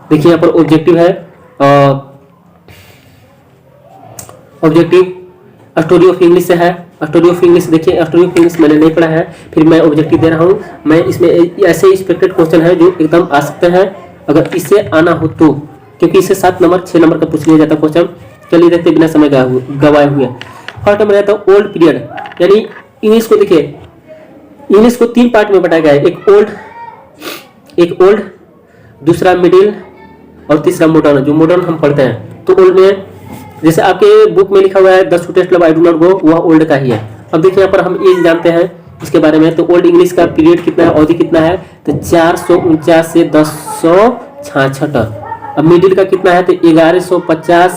देखिए यहाँ पर ऑब्जेक्टिव है, ऑब्जेक्टिव स्टोरी ऑफ इंग्लिश से है। स्टोरी ऑफ इंग्लिश देखिए, स्टोरी ऑफ इंग्लिश मैंने नहीं पढ़ा है, फिर मैं ऑब्जेक्टिव दे रहा हूँ। मैं इसमें ऐसे एक्सपेक्टेड क्वेश्चन है जो एकदम आ सकते हैं अगर इसे आना हो तो, क्योंकि इसे 7 नंबर 6 नंबर का पूछ लिया जाता क्वेश्चन। चलिए देखते बिना समय गवाए हुए। फर्स्ट नंबर रहता है ओल्ड पीरियड, यानी इंग्लिश को देखिए, इंग्लिश को 3 पार्ट में बांटा गया है, एक ओल्ड, दूसरा मिडिल और तीसरा मॉडर्न, जो मॉडर्न हम पढ़ते हैं। तो ओल्ड में जैसे आपके बुक में लिखा हुआ है the student love I do not go, वह ओल्ड का ही है। अब देखिए यहाँ पर हम एज जानते हैं इसके बारे में, तो ओल्ड इंग्लिश का पीरियड कितना है, अवधि कितना है? तो 449 से 1066। अब मिडिल का कितना है? तो 1150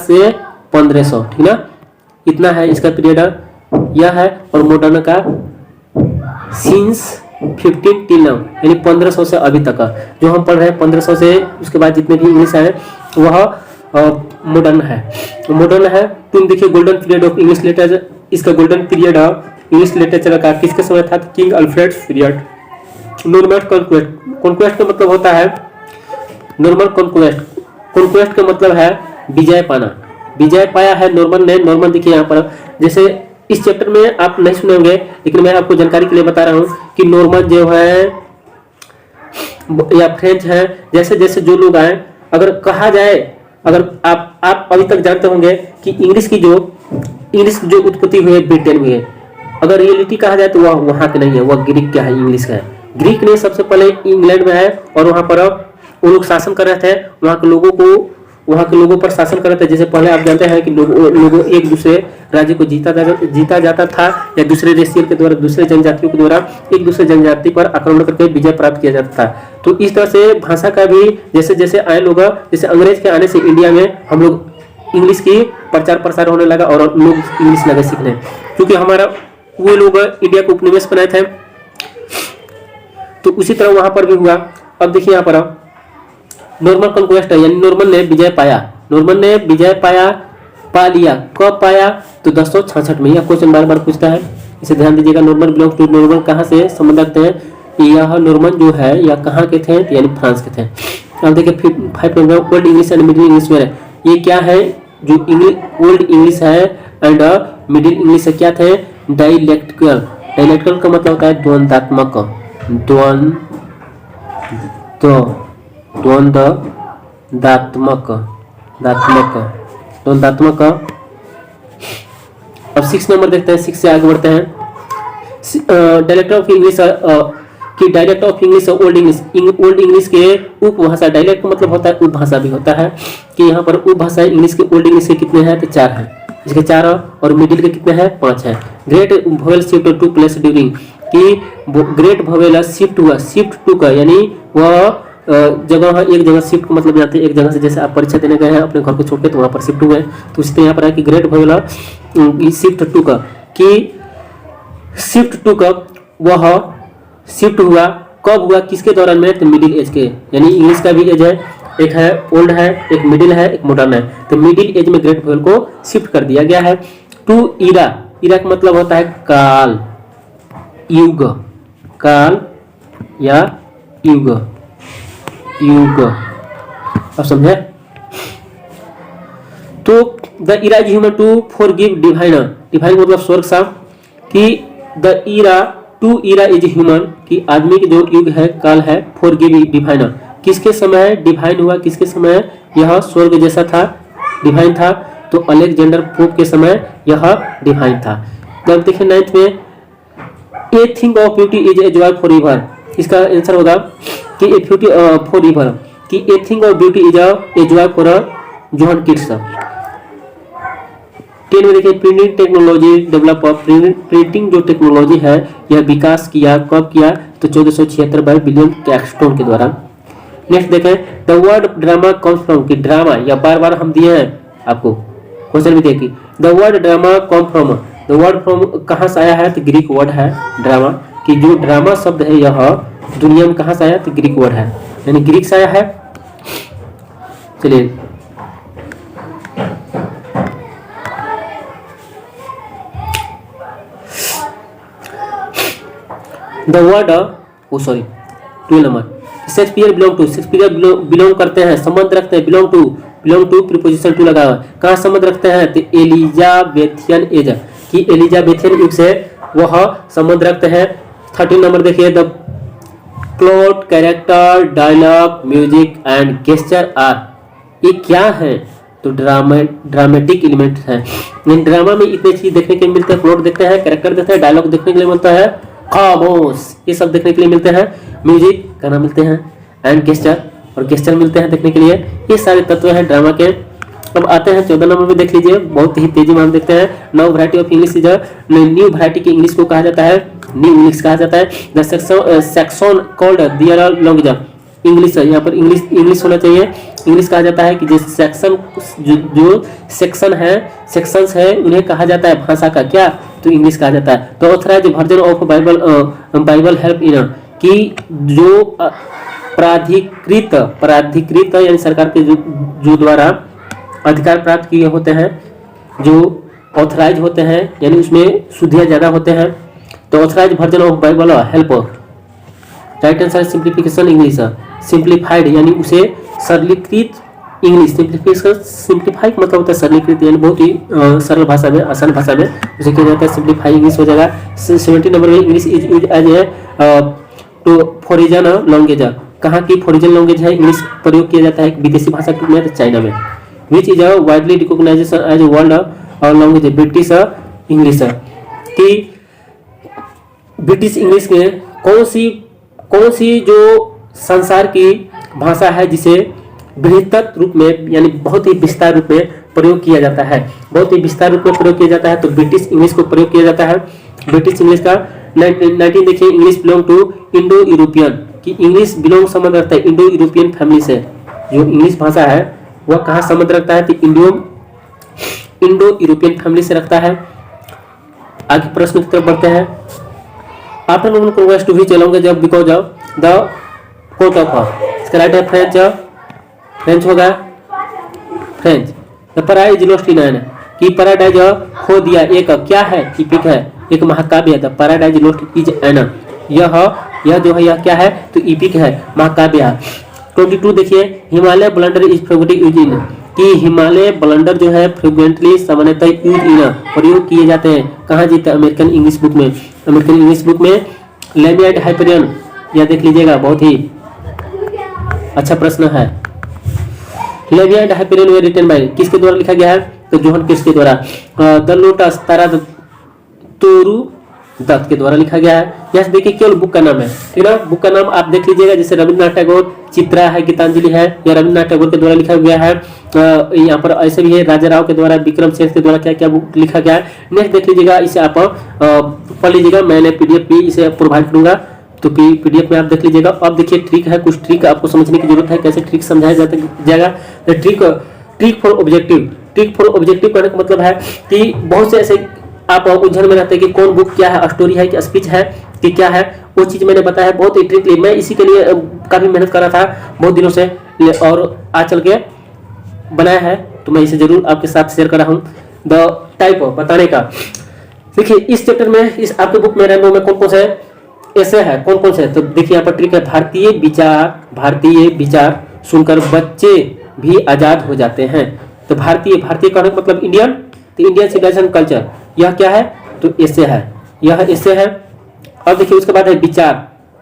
से 1500, ठीक ना, इतना है इसका पीरियड, यह है। और मॉडर्न का सिंस 15 टिल नाउ, यानी 1500 से अभी तक का जो हम पढ़ रहे हैं, 1500 से उसके बाद जितने भी इंग्लिश है वह मॉडर्न है। मॉडर्न है। तुम देखिए golden period of English literature, इसका गोल्डन पीरियड इंग्लिश लिटरेचर का किसके समय था? King Alfred period. Norman conquest, conquest का मतलब होता है नॉर्मन कॉन्क्वेस्ट, कॉन्क्वेस्ट का मतलब है विजय पाना, विजय पाया है नॉर्मन ने। नॉर्मन देखिए यहाँ पर, जैसे इस चैप्टर में आप नहीं सुने होंगे लेकिन मैं आपको जानकारी के लिए बता रहा हूँ कि नॉर्मन जो है या फ्रेंच है, जैसे जैसे जो लोग आए, अगर कहा जाए, अगर आप अभी तक जानते होंगे कि इंग्लिश जो उत्पत्ति हुई है ब्रिटेन में है, अगर रियलिटी कहा जाए तो वह वहाँ के नहीं है, वह ग्रीक का है, इंग्लिश का है। ग्रीक ने सबसे पहले इंग्लैंड में है और वहाँ पर वो लोग शासन कर रहे थे, वहाँ के लोगों पर शासन कर रहे थे। जैसे पहले आप जानते हैं कि लोगों एक दूसरे राज्य को जीता जाता था, या दूसरे रेशियल के द्वारा, दूसरे जनजातियों के द्वारा एक दूसरे जनजाति पर आक्रमण करके विजय प्राप्त किया जाता था। तो इस तरह से भाषा का भी जैसे जैसे आए लोग, जैसे अंग्रेज के आने से इंडिया में हम लोग इंग्लिश की प्रचार प्रसार होने लगा और लोग इंग्लिश लगे सीखने, क्योंकि हमारा वो लोग इंडिया को उपनिवेश बनाए थे। तो उसी तरह वहां पर भी हुआ। अब देखिए यहाँ पर नॉर्मन कॉन्क्वेस्ट है, यानी नॉर्मन ने विजय पाया, पा लिया। कब पाया? तो 1066 में। यह क्वेश्चन बार बार पूछता है, इसे ध्यान दीजिएगा। नॉर्मन बिलोंग्स टू, नॉर्मन कहाँ से संबंध रखते हैं? यह नॉर्मन जो है यह कहाँ के थे? यानी फ्रांस के थे। अब देखिए 5 number old English and middle English में ये क्या है? जो ओल्ड इंग्लिश है एंड मिडिल इंग्लिश है, क्या थे? डायलेक्टिकल, डायलेक्ट्रिकल का मतलब होता है द्वंद्वात्मक, द्वंद्वात्मक। अब 6 नंबर देखते हैं, 6 से आगे बढ़ते हैं। डायलेक्ट ऑफ इंग्लिश कि dialect of English old English के उपभाषा, डायलेक्ट मतलब होता है उपभाषा भी होता है, कि यहाँ पर उपभाषा इंग्लिश के ओल्ड इंग्लिश के कितने हैं तो 4 हैं, इसके 4 और मिडिल के कितने हैं 5 हैं। Great vowel shift took place during, कि ग्रेट वोवेल शिफ्ट हुआ, शिफ्ट टू का यानी वह जगह है, एक जगह शिफ्ट का मतलब जाते हैं एक जगह से, जैसे आप परीक्षा देने गए हैं अपने घर को छोड़ के तो वहाँ पर शिफ्ट हुए, तो इस तरह यहाँ पर है कि ग्रेट वोवेल शिफ्ट टू का, कि शिफ्ट टू का वह शिफ्ट हुआ कब हुआ, किसके दौरान में, तो मिडिल एज के, यानी इंग्लिश का भी एज है, एक है ओल्ड है, एक मिडिल है, एक मॉडर्न है, तो मिडिल एज में ग्रेट वोवेल को शिफ्ट कर दिया गया है। टू इरा, इरा का मतलब होता है काल, युग, काल या युग, युग, अब समझे। तो the err is human to forgive divine, divine मतलब स्वर्ग सा, कि the err to err is human, कि आदमी के जो युग है काल है, फॉरगिव डिवाइन, किसके समय डिवाइन हुआ, किसके समय यह स्वर्ग जैसा था, डिवाइन था, तो अलेक्जेंडर पोप के समय यह डिवाइन था। तो अब देखिए 9th में, a thing of beauty is a joy for river, इसका आंसर होगा कि ए ब्यूटी फॉर रिवर, कि a thing of beauty is a joy for John Keats. 10 में देखिए प्रिंटिंग टेक्नोलॉजी डेवलप, प्रिंटिंग जो टेक्नोलॉजी है यह विकास किया कब किया, तो 1476 बाय विलियम कैक्सटन के द्वारा। नेक्स्ट देखें, the word drama comes from, कि ड्रामा, या बार बार हम दिए हैं आपको क्वेश्चन भी देखिए, the word drama come from, the word from कहाँ से आया है, तो ग्रीक वर्ड है ड्रामा, कि जो ड्रामा शब्द है यह दुनिया में कहाँ से आया, तो ग्रीक वर्ड है, यानी ग्रीक से आया है। चलिए the word, O sorry 12 number, Shakespeare belong to, Shakespeare belong करते हैं, संबंध रखते हैं, बिलोंग टू प्रीपोजिशन टू लगा हुआ, कहाँ संबंध रखते हैं, तो एलिजाबेथियन एज, कि एलिजाबेथियन युग से वह संबंध रखते हैं। 13 नंबर देखिए, the plot, character, dialogue, music and gesture are, ये क्या है, तो ड्रामेटिक एलिमेंट है। ड्रामा में इतने चीज देखने के लिए मिलते हैं, प्लॉट देखते हैं, कैरेक्टर देखते हैं, डायलॉग देखने के लिए मिलता है, खामोश, ये सब देखने के लिए मिलते हैं, म्यूजिक गाना मिलते हैं, एंड गेस्चर, और गेस्चर मिलते हैं देखने के लिए, ये सारे तत्व हैं ड्रामा के। अब आते हैं 14 नंबर में, देख लीजिए बहुत ही तेजी में हम देखते हैं। Now variety of English is, new variety की इंग्लिश को कहा जाता है न्यू इंग्लिश कहा जाता है। The section called their language, English, यहाँ पर इंग्लिश होना चाहिए, इंग्लिश कहा जाता है कि जो सेक्शन, जो सेक्शन है, सेक्शंस है, उन्हें कहा जाता है भाषा का क्या, तो इंग्लिश कहा जाता है। तो authorised version of Bible help in, कि जो प्राधिकृत यानी सरकार के जो द्वारा अधिकार प्राप्त किए होते हैं, जो ऑथराइज होते हैं, यानी उसमें शुद्धियाँ ज़्यादा होते हैं, तो authorised version of Bible help, right answer simplification English, simplified यानी उसे सरलीकृत इंग्लिश, सिंप्लीफाई मतलब होता है सरलीकृत, यानी बहुत ही सरल भाषा में, आसान भाषा में उसे किया जाता है, सिंप्लीफाई इंग्लिश हो जाएगा। 70 नंबर में, English is used as a two foreign language, कहाँ की फॉरिजन लैंग्वेज है, इंग्लिश प्रयोग किया जाता है विदेशी भाषा में, तो चाइना में। Which is a widely recognized as a world language, British English, कि ब्रिटिश इंग्लिश में कौन सी जो संसार की भाषा है जिसे बृहत्तर रूप में यानी बहुत ही विस्तार रूप में प्रयोग किया जाता है, बहुत ही विस्तार रूप में प्रयोग किया जाता है, तो ब्रिटिश इंग्लिश को प्रयोग किया जाता है। ब्रिटिश इंग्लिश का 19 देखिए, English belong to Indo European, कि इंग्लिश बिलोंग संबंध रखता है इंडो यूरोपियन फैमिली से, जो इंग्लिश भाषा है वह कहाँ संबंध रखता है, तो इंडो यूरोपियन फैमिली से रखता है। आगे प्रश्न की तरफ बढ़ते हैं। आफ्टर नॉन प्रोग्रेस टू भी चलाऊंगे जब because of the court of, इसका राइट है फ्रेंच होगा, French. The paradise lost in an, कि पैराडाइज खो दिया, एक क्या है, इपिक है, एक महाकाव्य। The paradise lost is an, यह जो है यह क्या है, तो इपिक है, महाकाव्य है। 22 देखिए, Himalaya blunder is fragmented use in, कि हिमालय ब्लंडर जो है फ्रिक्वेंटली सामान्यतः यूज इन प्रयोग किए जाते हैं कहाँ जी? अमेरिकन इंग्लिश बुक में। अमेरिकन इंग्लिश बुक में लेवी एंड हाइपेरियन, यह देख लीजिएगा, बहुत ही अच्छा प्रश्न है। Levi and Hyperion were written by, किसके द्वारा लिखा गया है? तो जोहन किस के द्वारा? द लोटस तारा तोरू दत्त के द्वारा लिखा गया है। यह देखिए केवल बुक का नाम है, ठीक है ना। बुक का नाम आप देख लीजिएगा, जैसे रविन्द्रनाथ टैगोर, चित्रा है, गीतांजलि है, यह रविन्द्रनाथ टैगोर के द्वारा लिखा गया है। यहाँ पर ऐसे भी है राजा राव के द्वारा, विक्रम सेठ के द्वारा क्या क्या बुक लिखा गया है। नेक्स्ट देख लीजिएगा, इसे आप पढ़ लीजिएगा, मैंने पीडीएफ भी इसे प्रोवाइड करूंगा, तो पीडीएफ में आप देख लीजिएगा। अब देखिए ट्रिक है, कुछ ट्रिक आपको समझने की जरूरत है, कैसे ट्रिक समझाया जाएगा। Trick for objective. Trick for objective करने का मतलब है कि बहुत से ऐसे आप उलझन में रहते हैं कि कौन बुक क्या है, स्टोरी है कि स्पीच है कि क्या है, वो चीज मैंने बताया है बहुत ही ट्रिकली। मैं इसी के लिए काफी मेहनत कर रहा था बहुत दिनों से, और आज चल के बनाया है, तो मैं इसे जरूर आपके साथ शेयर कर रहा हूँ। द टाइप बताने का, देखिए इस चैप्टर में, इस आपके बुक में रैंडो में कौन कौन से ऐसे है, कौन कौन से, तो देखिए यहाँ पर ट्रिक है। भारतीय विचार सुनकर बच्चे भी आजाद हो जाते हैं। तो भारतीय कहने का मतलब इंडियन, तो इंडियन सिविलाइजेशन कल्चर, यह क्या है? तो ऐसे है, यह ऐसे है। अब देखिए उसके बाद है विचार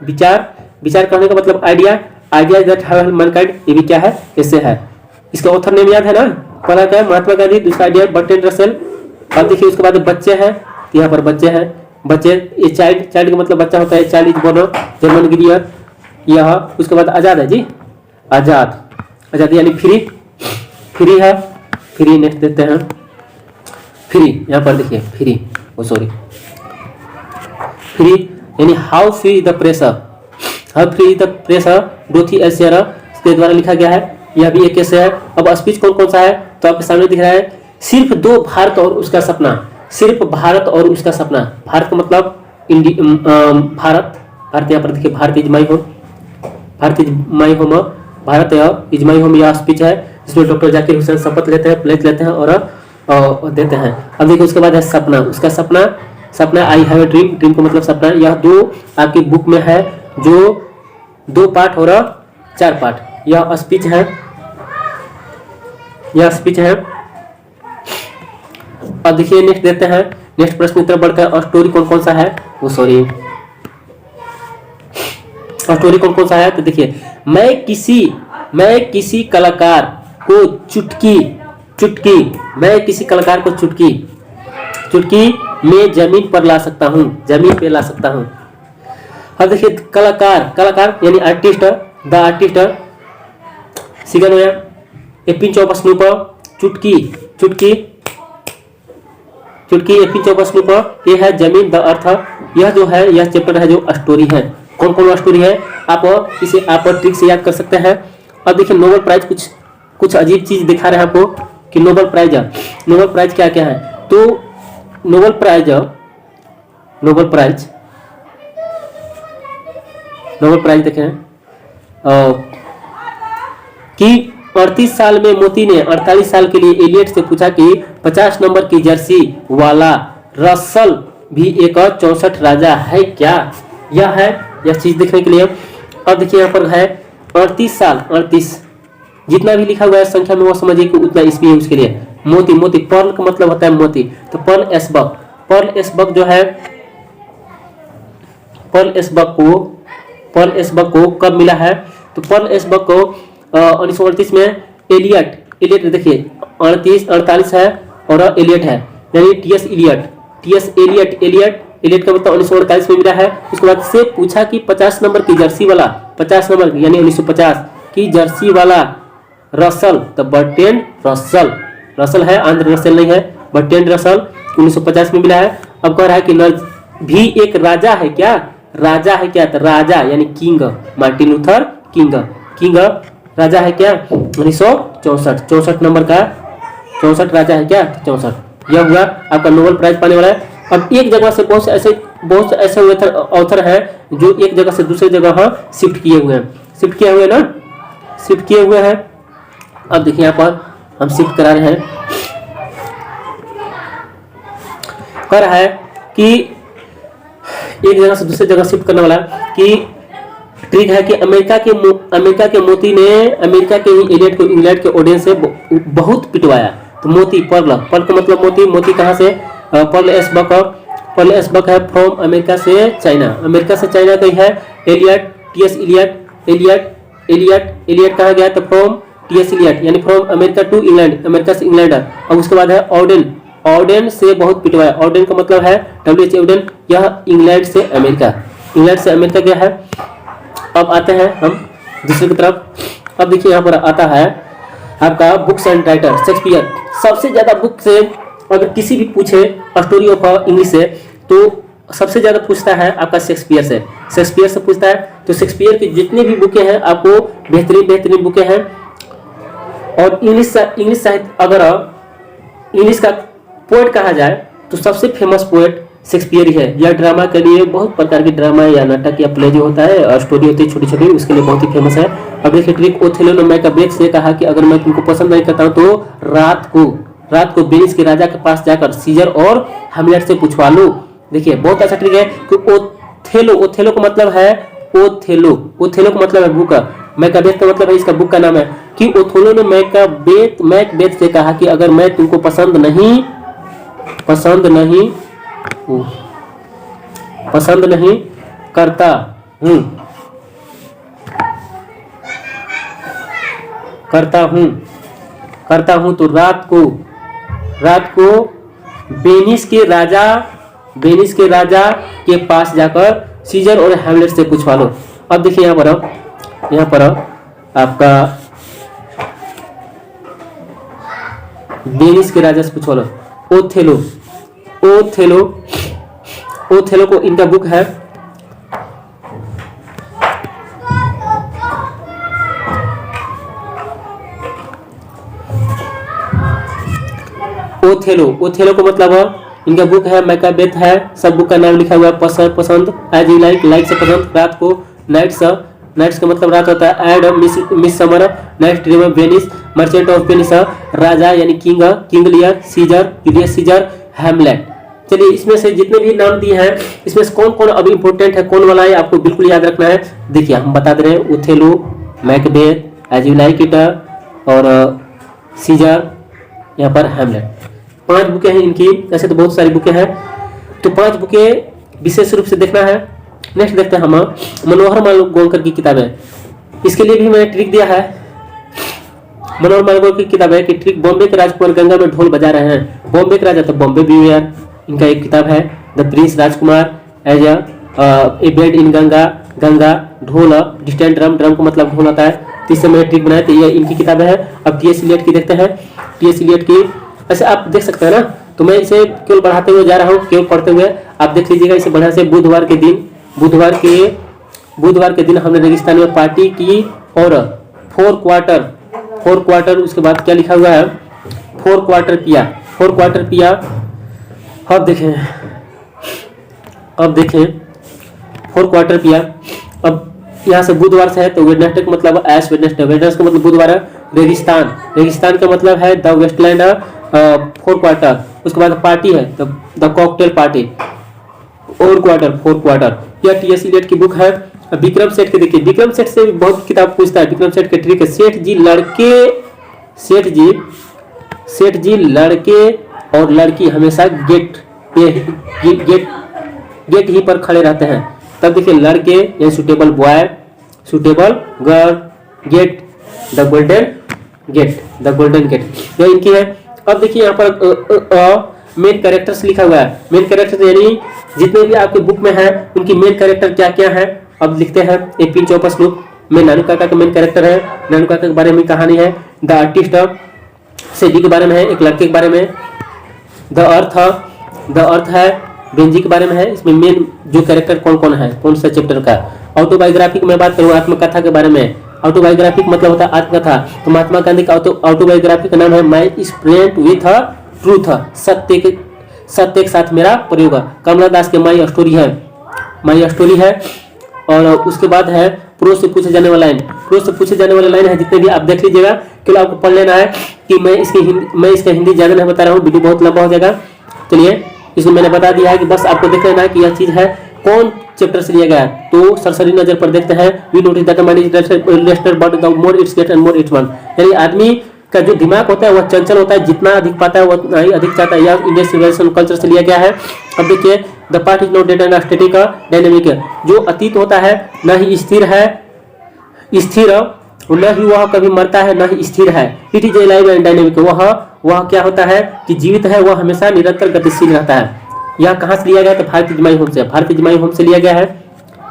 कहने का मतलब idea that have helped Mankind, ये भी क्या है? ऐसे है। इसका ऑथर नेम याद है ना? पहला क्या है? महात्मा गांधी, दूसरा आइडिया बर्ट्रैंड रसेल। अब देखिए उसके बाद बच्चे हैं, तो यहाँ पर बच्चे हैं, बच्चे ये चाइल्ड का मतलब बच्चा होता है, चाइल्ड इज बोर्न जर्मन गिरियर। यह उसके बाद आजाद है जी, आजाद यानी फ्री है, फ्री। नेक्स्ट देते हैं फ्री, यहाँ पर देखिए फ्री यानी हाउ फ्री द प्रेशर डोथी एल्सियर के द्वारा लिखा गया है। यह भी एक कैसे है। अब स्पीच कौन सा है? तो आपके सामने दिख रहा है, सिर्फ दो भारत और उसका सपना। सिर्फ भारत और उसका सपना, भारत का मतलब भारत यहाँ पर देखिए, Bharat is my home, Bharat is my home, यह स्पीच है जिसमें डॉक्टर जाकिर हुसैन शपथ लेते हैं, प्लेज लेते हैं और देते हैं। अब देखिए उसके बाद है सपना, उसका सपना आई हैव ए ड्रीम का मतलब सपना। यह दो आपकी बुक में है, जो 2 पार्ट और 4 पार्ट। यह स्पीच है, अब देखिए नेक्स्ट देते हैं, नेक्स्ट प्रश्न की तरफ बढ़कर, और स्टोरी कौन सा है? स्टोरी कौन सा है? तो देखिए, मैं किसी कलाकार को चुटकी में जमीन पे ला सकता हूँ। अब देखिए कलाकार यानी आर्टिस्ट, द आर्टिस्ट, सिगन ए पिंच ऑफ स्नूप, चुटकी ए पिंच ऑफ स्नूप, ये है जमीन, द अर्थ। यह जो है, यह चैप्टर है जो स्टोरी है। कौन स्टोरी है? इसे आप ट्रिक से याद कर सकते हैं। अब देखिए नोबेल प्राइज, कुछ अजीब चीज दिखा रहे हैं आपको कि नोबेल प्राइज क्या क्या है। तो नोबेल प्राइज देखें कि 38 साल में मोती ने 48 साल के लिए एलियट से पूछा कि 50 नंबर की जर्सी वाला रसल भी एक 64 राजा है क्या? यह चीज देखने के लिए। अब देखिए यहाँ पर है 38 साल, 38 जितना भी लिखा हुआ है संख्या में वो समझिए कि उतना ईस्वी है उसके लिए। मोती पर्ल का मतलब होता है मोती, तो पर्ल एसबक जो है, पर्ल एसबक को कब मिला है? तो पर्ल एसबक को 1938 में एलियट देखिए 48 है और एलियट है, यानी टीएस एलियट का मतलब 1948 में मिला है। उसके बाद से पूछा कि 50 नंबर की जर्सी वाला, 50 नंबर यानी 1950 की जर्सी वाला रसल, तो बर्ट्रैंड रसल है, आंद्रे रसेल नहीं है, बर्ट्रैंड रसल 1950 में मिला है। अब कह रहा है कि भी एक राजा है क्या? तो राजा यानी किंग, मार्टिन लूथर किंग राजा है क्या? 1964 नंबर का 64 राजा है क्या? 64। यह हुआ आपका नोबेल प्राइज पाने वाला है। अब एक जगह से बहुत से ऐसे ऑथर हैं जो एक जगह से दूसरी जगह शिफ्ट किए हुए हैं। अब देखिए यहाँ पर हम शिफ्ट करा रहे हैं, कह रहा है कि एक जगह से दूसरी जगह शिफ्ट करने वाला कि ट्रिक है कि अमेरिका के मोती ने अमेरिका के ही एलियट को इंग्लैंड के ऑडियंस से बहुत पिटवाया। तो मोती, पर्ल का मतलब मोती, मोती कहाँ से, पर्ल एस बक है फ्रॉम अमेरिका से चाइना, अमेरिका से चाइना गई है। एलियट, टीएस एलियट कहाँ गया, तो फ्रॉम टीएस एलियट, यानी from America to England, America से इंग्लैंड। अब उसके बाद है ऑर्डन से बहुत पिटवाया, ऑर्डन का मतलब है WH ऑर्डन, यह इंग्लैंड से अमेरिका गया है। अब आते हैं हम दूसरे की तरफ। अब देखिए यहाँ पर आता है आपका बुक्स एंड राइटर, शेक्सपियर। सबसे ज्यादा बुक से अगर किसी भी पूछे स्टोरी ऑफ इंग्लिश से, तो सबसे ज्यादा पूछता है आपका शेक्सपियर से पूछता है। तो शेक्सपियर की जितनी भी बुकें हैं आपको बेहतरीन बुकें हैं। और इंग्लिश साहित्य, अगर इंग्लिश का पोएट कहा जाए तो सबसे फेमस पोएट शेक्सपियर ही है। यह ड्रामा के लिए बहुत प्रकार के ड्रामा या नाटक या प्ले जो होता है और स्टोरी होती है छोटी छोटी, उसके लिए बहुत ही फेमस है। अब देखिए ट्रिक, ओथेलो ने मैकबेथ से कहा कि अगर मैं तुमको पसंद नहीं करता हूँ तो रात को वेनिस के राजा के पास जाकर सीजर और हैमलेट से पूछवा लो। देखिए बहुत अच्छा ट्रिक है कि ओथेलो का मतलब है ओथेलो का मतलब है बुक, मैकबेथ का मतलब है इसका बुक का नाम है। कि ओथेलो ने मैकबेथ से कहा कि अगर मैं तुमको पसंद नहीं करता हूं तो रात को वेनिस के राजा के पास जाकर सीजर और हैमलेट से पूछवा लो। अब देखिए यहाँ पर आपका वेनिस के राजा से पूछवा लो। ओथेलो को इनका बुक है ओथेलो को मतलब इनका बुक है मैकबेथ है। सब बुक का नाम लिखा हुआ है, पसंद एज यू लाइक से पसंद, रात को नाइट्स का मतलब रात होता है। A midsummer, night dream, Venice, merchant of Venice, राजा यानी King Lear, Caesar, Julius Caesar, Hamlet. चलिए इसमें से जितने भी नाम दिए हैं इसमें से कौन अभी इंपॉर्टेंट है, कौन वाला है आपको बिल्कुल याद रखना है। देखिए हम बता दे रहे हैं, Othello, Macbeth, as you like it और सीजर, यहाँ पर हैमलेट। 5 बुकें हैं इनकी, ऐसे तो बहुत सारी बुकें हैं, तो 5 बुकें विशेष रूप से देखना है। नेक्स्ट देखते हैं हम मनोहर मालगोंकर की किताब है। इसके लिए भी मैंने ट्रिक दिया है। मनोहर मालगोंकर की किताब है कि ट्रिक, बॉम्बे के राजकुमार गंगा में ढोल बजा रहे हैं। बॉम्बे के राजा तो बॉम्बे बिवेयर, इनका एक किताब है। द प्रिंस राजकुमार as a bend in Ganga, ढोल, डिस्टेंट ड्रम का मतलब ढोल होता है। तो इससे मैंने ट्रिक बनाया, तो ये इनकी किताब है। अब टीएस एलियट की देखते हैं। टीएस एलियट की ऐसे आप देख सकते हैं ना, तो मैं इसे केवल बढ़ाते हुए जा रहा हूँ, केवल पढ़ते हुए आप देख लीजिएगा। इसे बढ़िया से बुधवार के दिन हमने रेगिस्तान में पार्टी की और 4 क्वार्टर, उसके बाद क्या लिखा हुआ है, 4 क्वार्टर पिया। अब देखें 4 क्वार्टर पिया। अब यहाँ से बुधवार से है तो वेडनेसडे का मतलब एश वेडनेसडे का मतलब बुधवार है। रेगिस्तान का मतलब है द वेस्टलैंड, 4 क्वार्टर। उसके बाद पार्टी है तो द कॉकटेल पार्टी, 4 क्वार्टर। यह टीएस एलियट की बुक है। विक्रम सेठ के देखिए, विक्रम सेठ से भी बहुत किताब पूछता है। विक्रम सेठ के ट्रिक है, सेठ जी लड़के और लड़की हमेशा गेट ही पर खड़े रहते हैं। तब देखिए लड़के या suitable boy, suitable girl, gate the golden gate, यह इनकी है। अब देखिए यहाँ पर मेन कैरेक्टर्स लिखा हुआ है। मेन कैरेक्टर यानी जितने भी आपके बुक में है उनकी मेन कैरेक्टर क्या क्या है। अब लिखते हैं ए पिंच ऑफ स्नूप में नानू काका का मेन कैरेक्टर है। नानू काका के बारे में कहानी है। द आर्टिस्ट सेडी के बारे में है, एक लड़के के बारे में। द अर्थ है बेंजी के बारे में है। इसमें मेन जो कैरेक्टर कौन कौन है, कौन सा चैप्टर का। ऑटोबायोग्राफी की मैं बात करूँ, आत्मकथा के बारे में। ऑटोबायोग्राफी का मतलब होता है आत्मकथा। तो महात्मा गांधी का ऑटोबायोग्राफी का नाम है माय स्प्रेंट विथ ट्रूथ, सत्य के साथ मेरा प्रयोग। कमला दास के माई स्टोरी है। और उसके बाद है प्रोज से पूछे जाने वाला लाइन है जितने भी आप देख लीजिएगा। केवल आपको पढ़ लेना है कि मैं इसका हिंदी ज्यादा नहीं बता रहा हूँ, वीडियो बहुत लंबा हो जाएगा। चलिए इसमें मैंने बता दिया है कि बस आपको देख लेना है कि यह चीज है। कौन चैप्टर से लिया गया है। तो सरसरी नजर पर देखते हैं, we notice that mind is rested but the more it's get and more it's want, यानी आदमी का जो दिमाग होता है वह चंचल होता है, जितना अधिक पाता है उतना ही अधिक चाहता है। यह इंडियन सिविलाइजेशन कल्चर से लिया गया है। अब देखिए, the past is not dead and static dynamic, जो अतीत होता है न ही स्थिर है, स्थिर न ही वह कभी मरता है, न ही स्थिर है। It is alive and dynamic, वह क्या होता है कि जीवित है, वह हमेशा निरंतर गतिशील रहता है। यह कहाँ से लिया गया? तो भारतीय जमाई होम से, भारतीय जमाई होम से लिया गया है,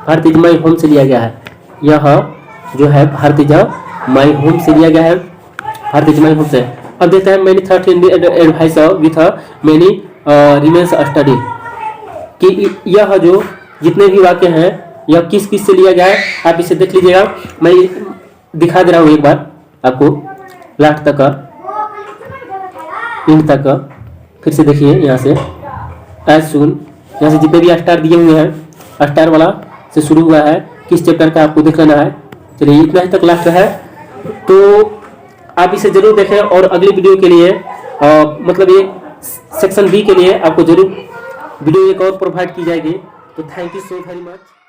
भारतीय जमाई होम से लिया गया है। यह जो है भारतीय जमाई होम से लिया गया है, भारतीय जमाई होम से। अब देखते हैं, many third advice with many remains study, कि यह जो जितने भी वाक्य हैं यह किस किस से लिया गया है, आप इसे देख लीजिएगा। मैं दिखा दे रहा हूँ एक बार आपको, लास्ट तक इंड तक फिर से देखिए। यहाँ से एज सुन, यहाँ से जितने भी स्टार दिए हुए हैं, स्टार वाला से शुरू हुआ है, किस चैप्टर का आपको देख लेना है। चलिए इतना ही तक लास्ट है, तो आप इसे जरूर देखें। और अगली वीडियो के लिए मतलब ये सेक्शन बी के लिए आपको जरूर वीडियो एक और प्रोवाइड की जाएगी। तो thank you so very much.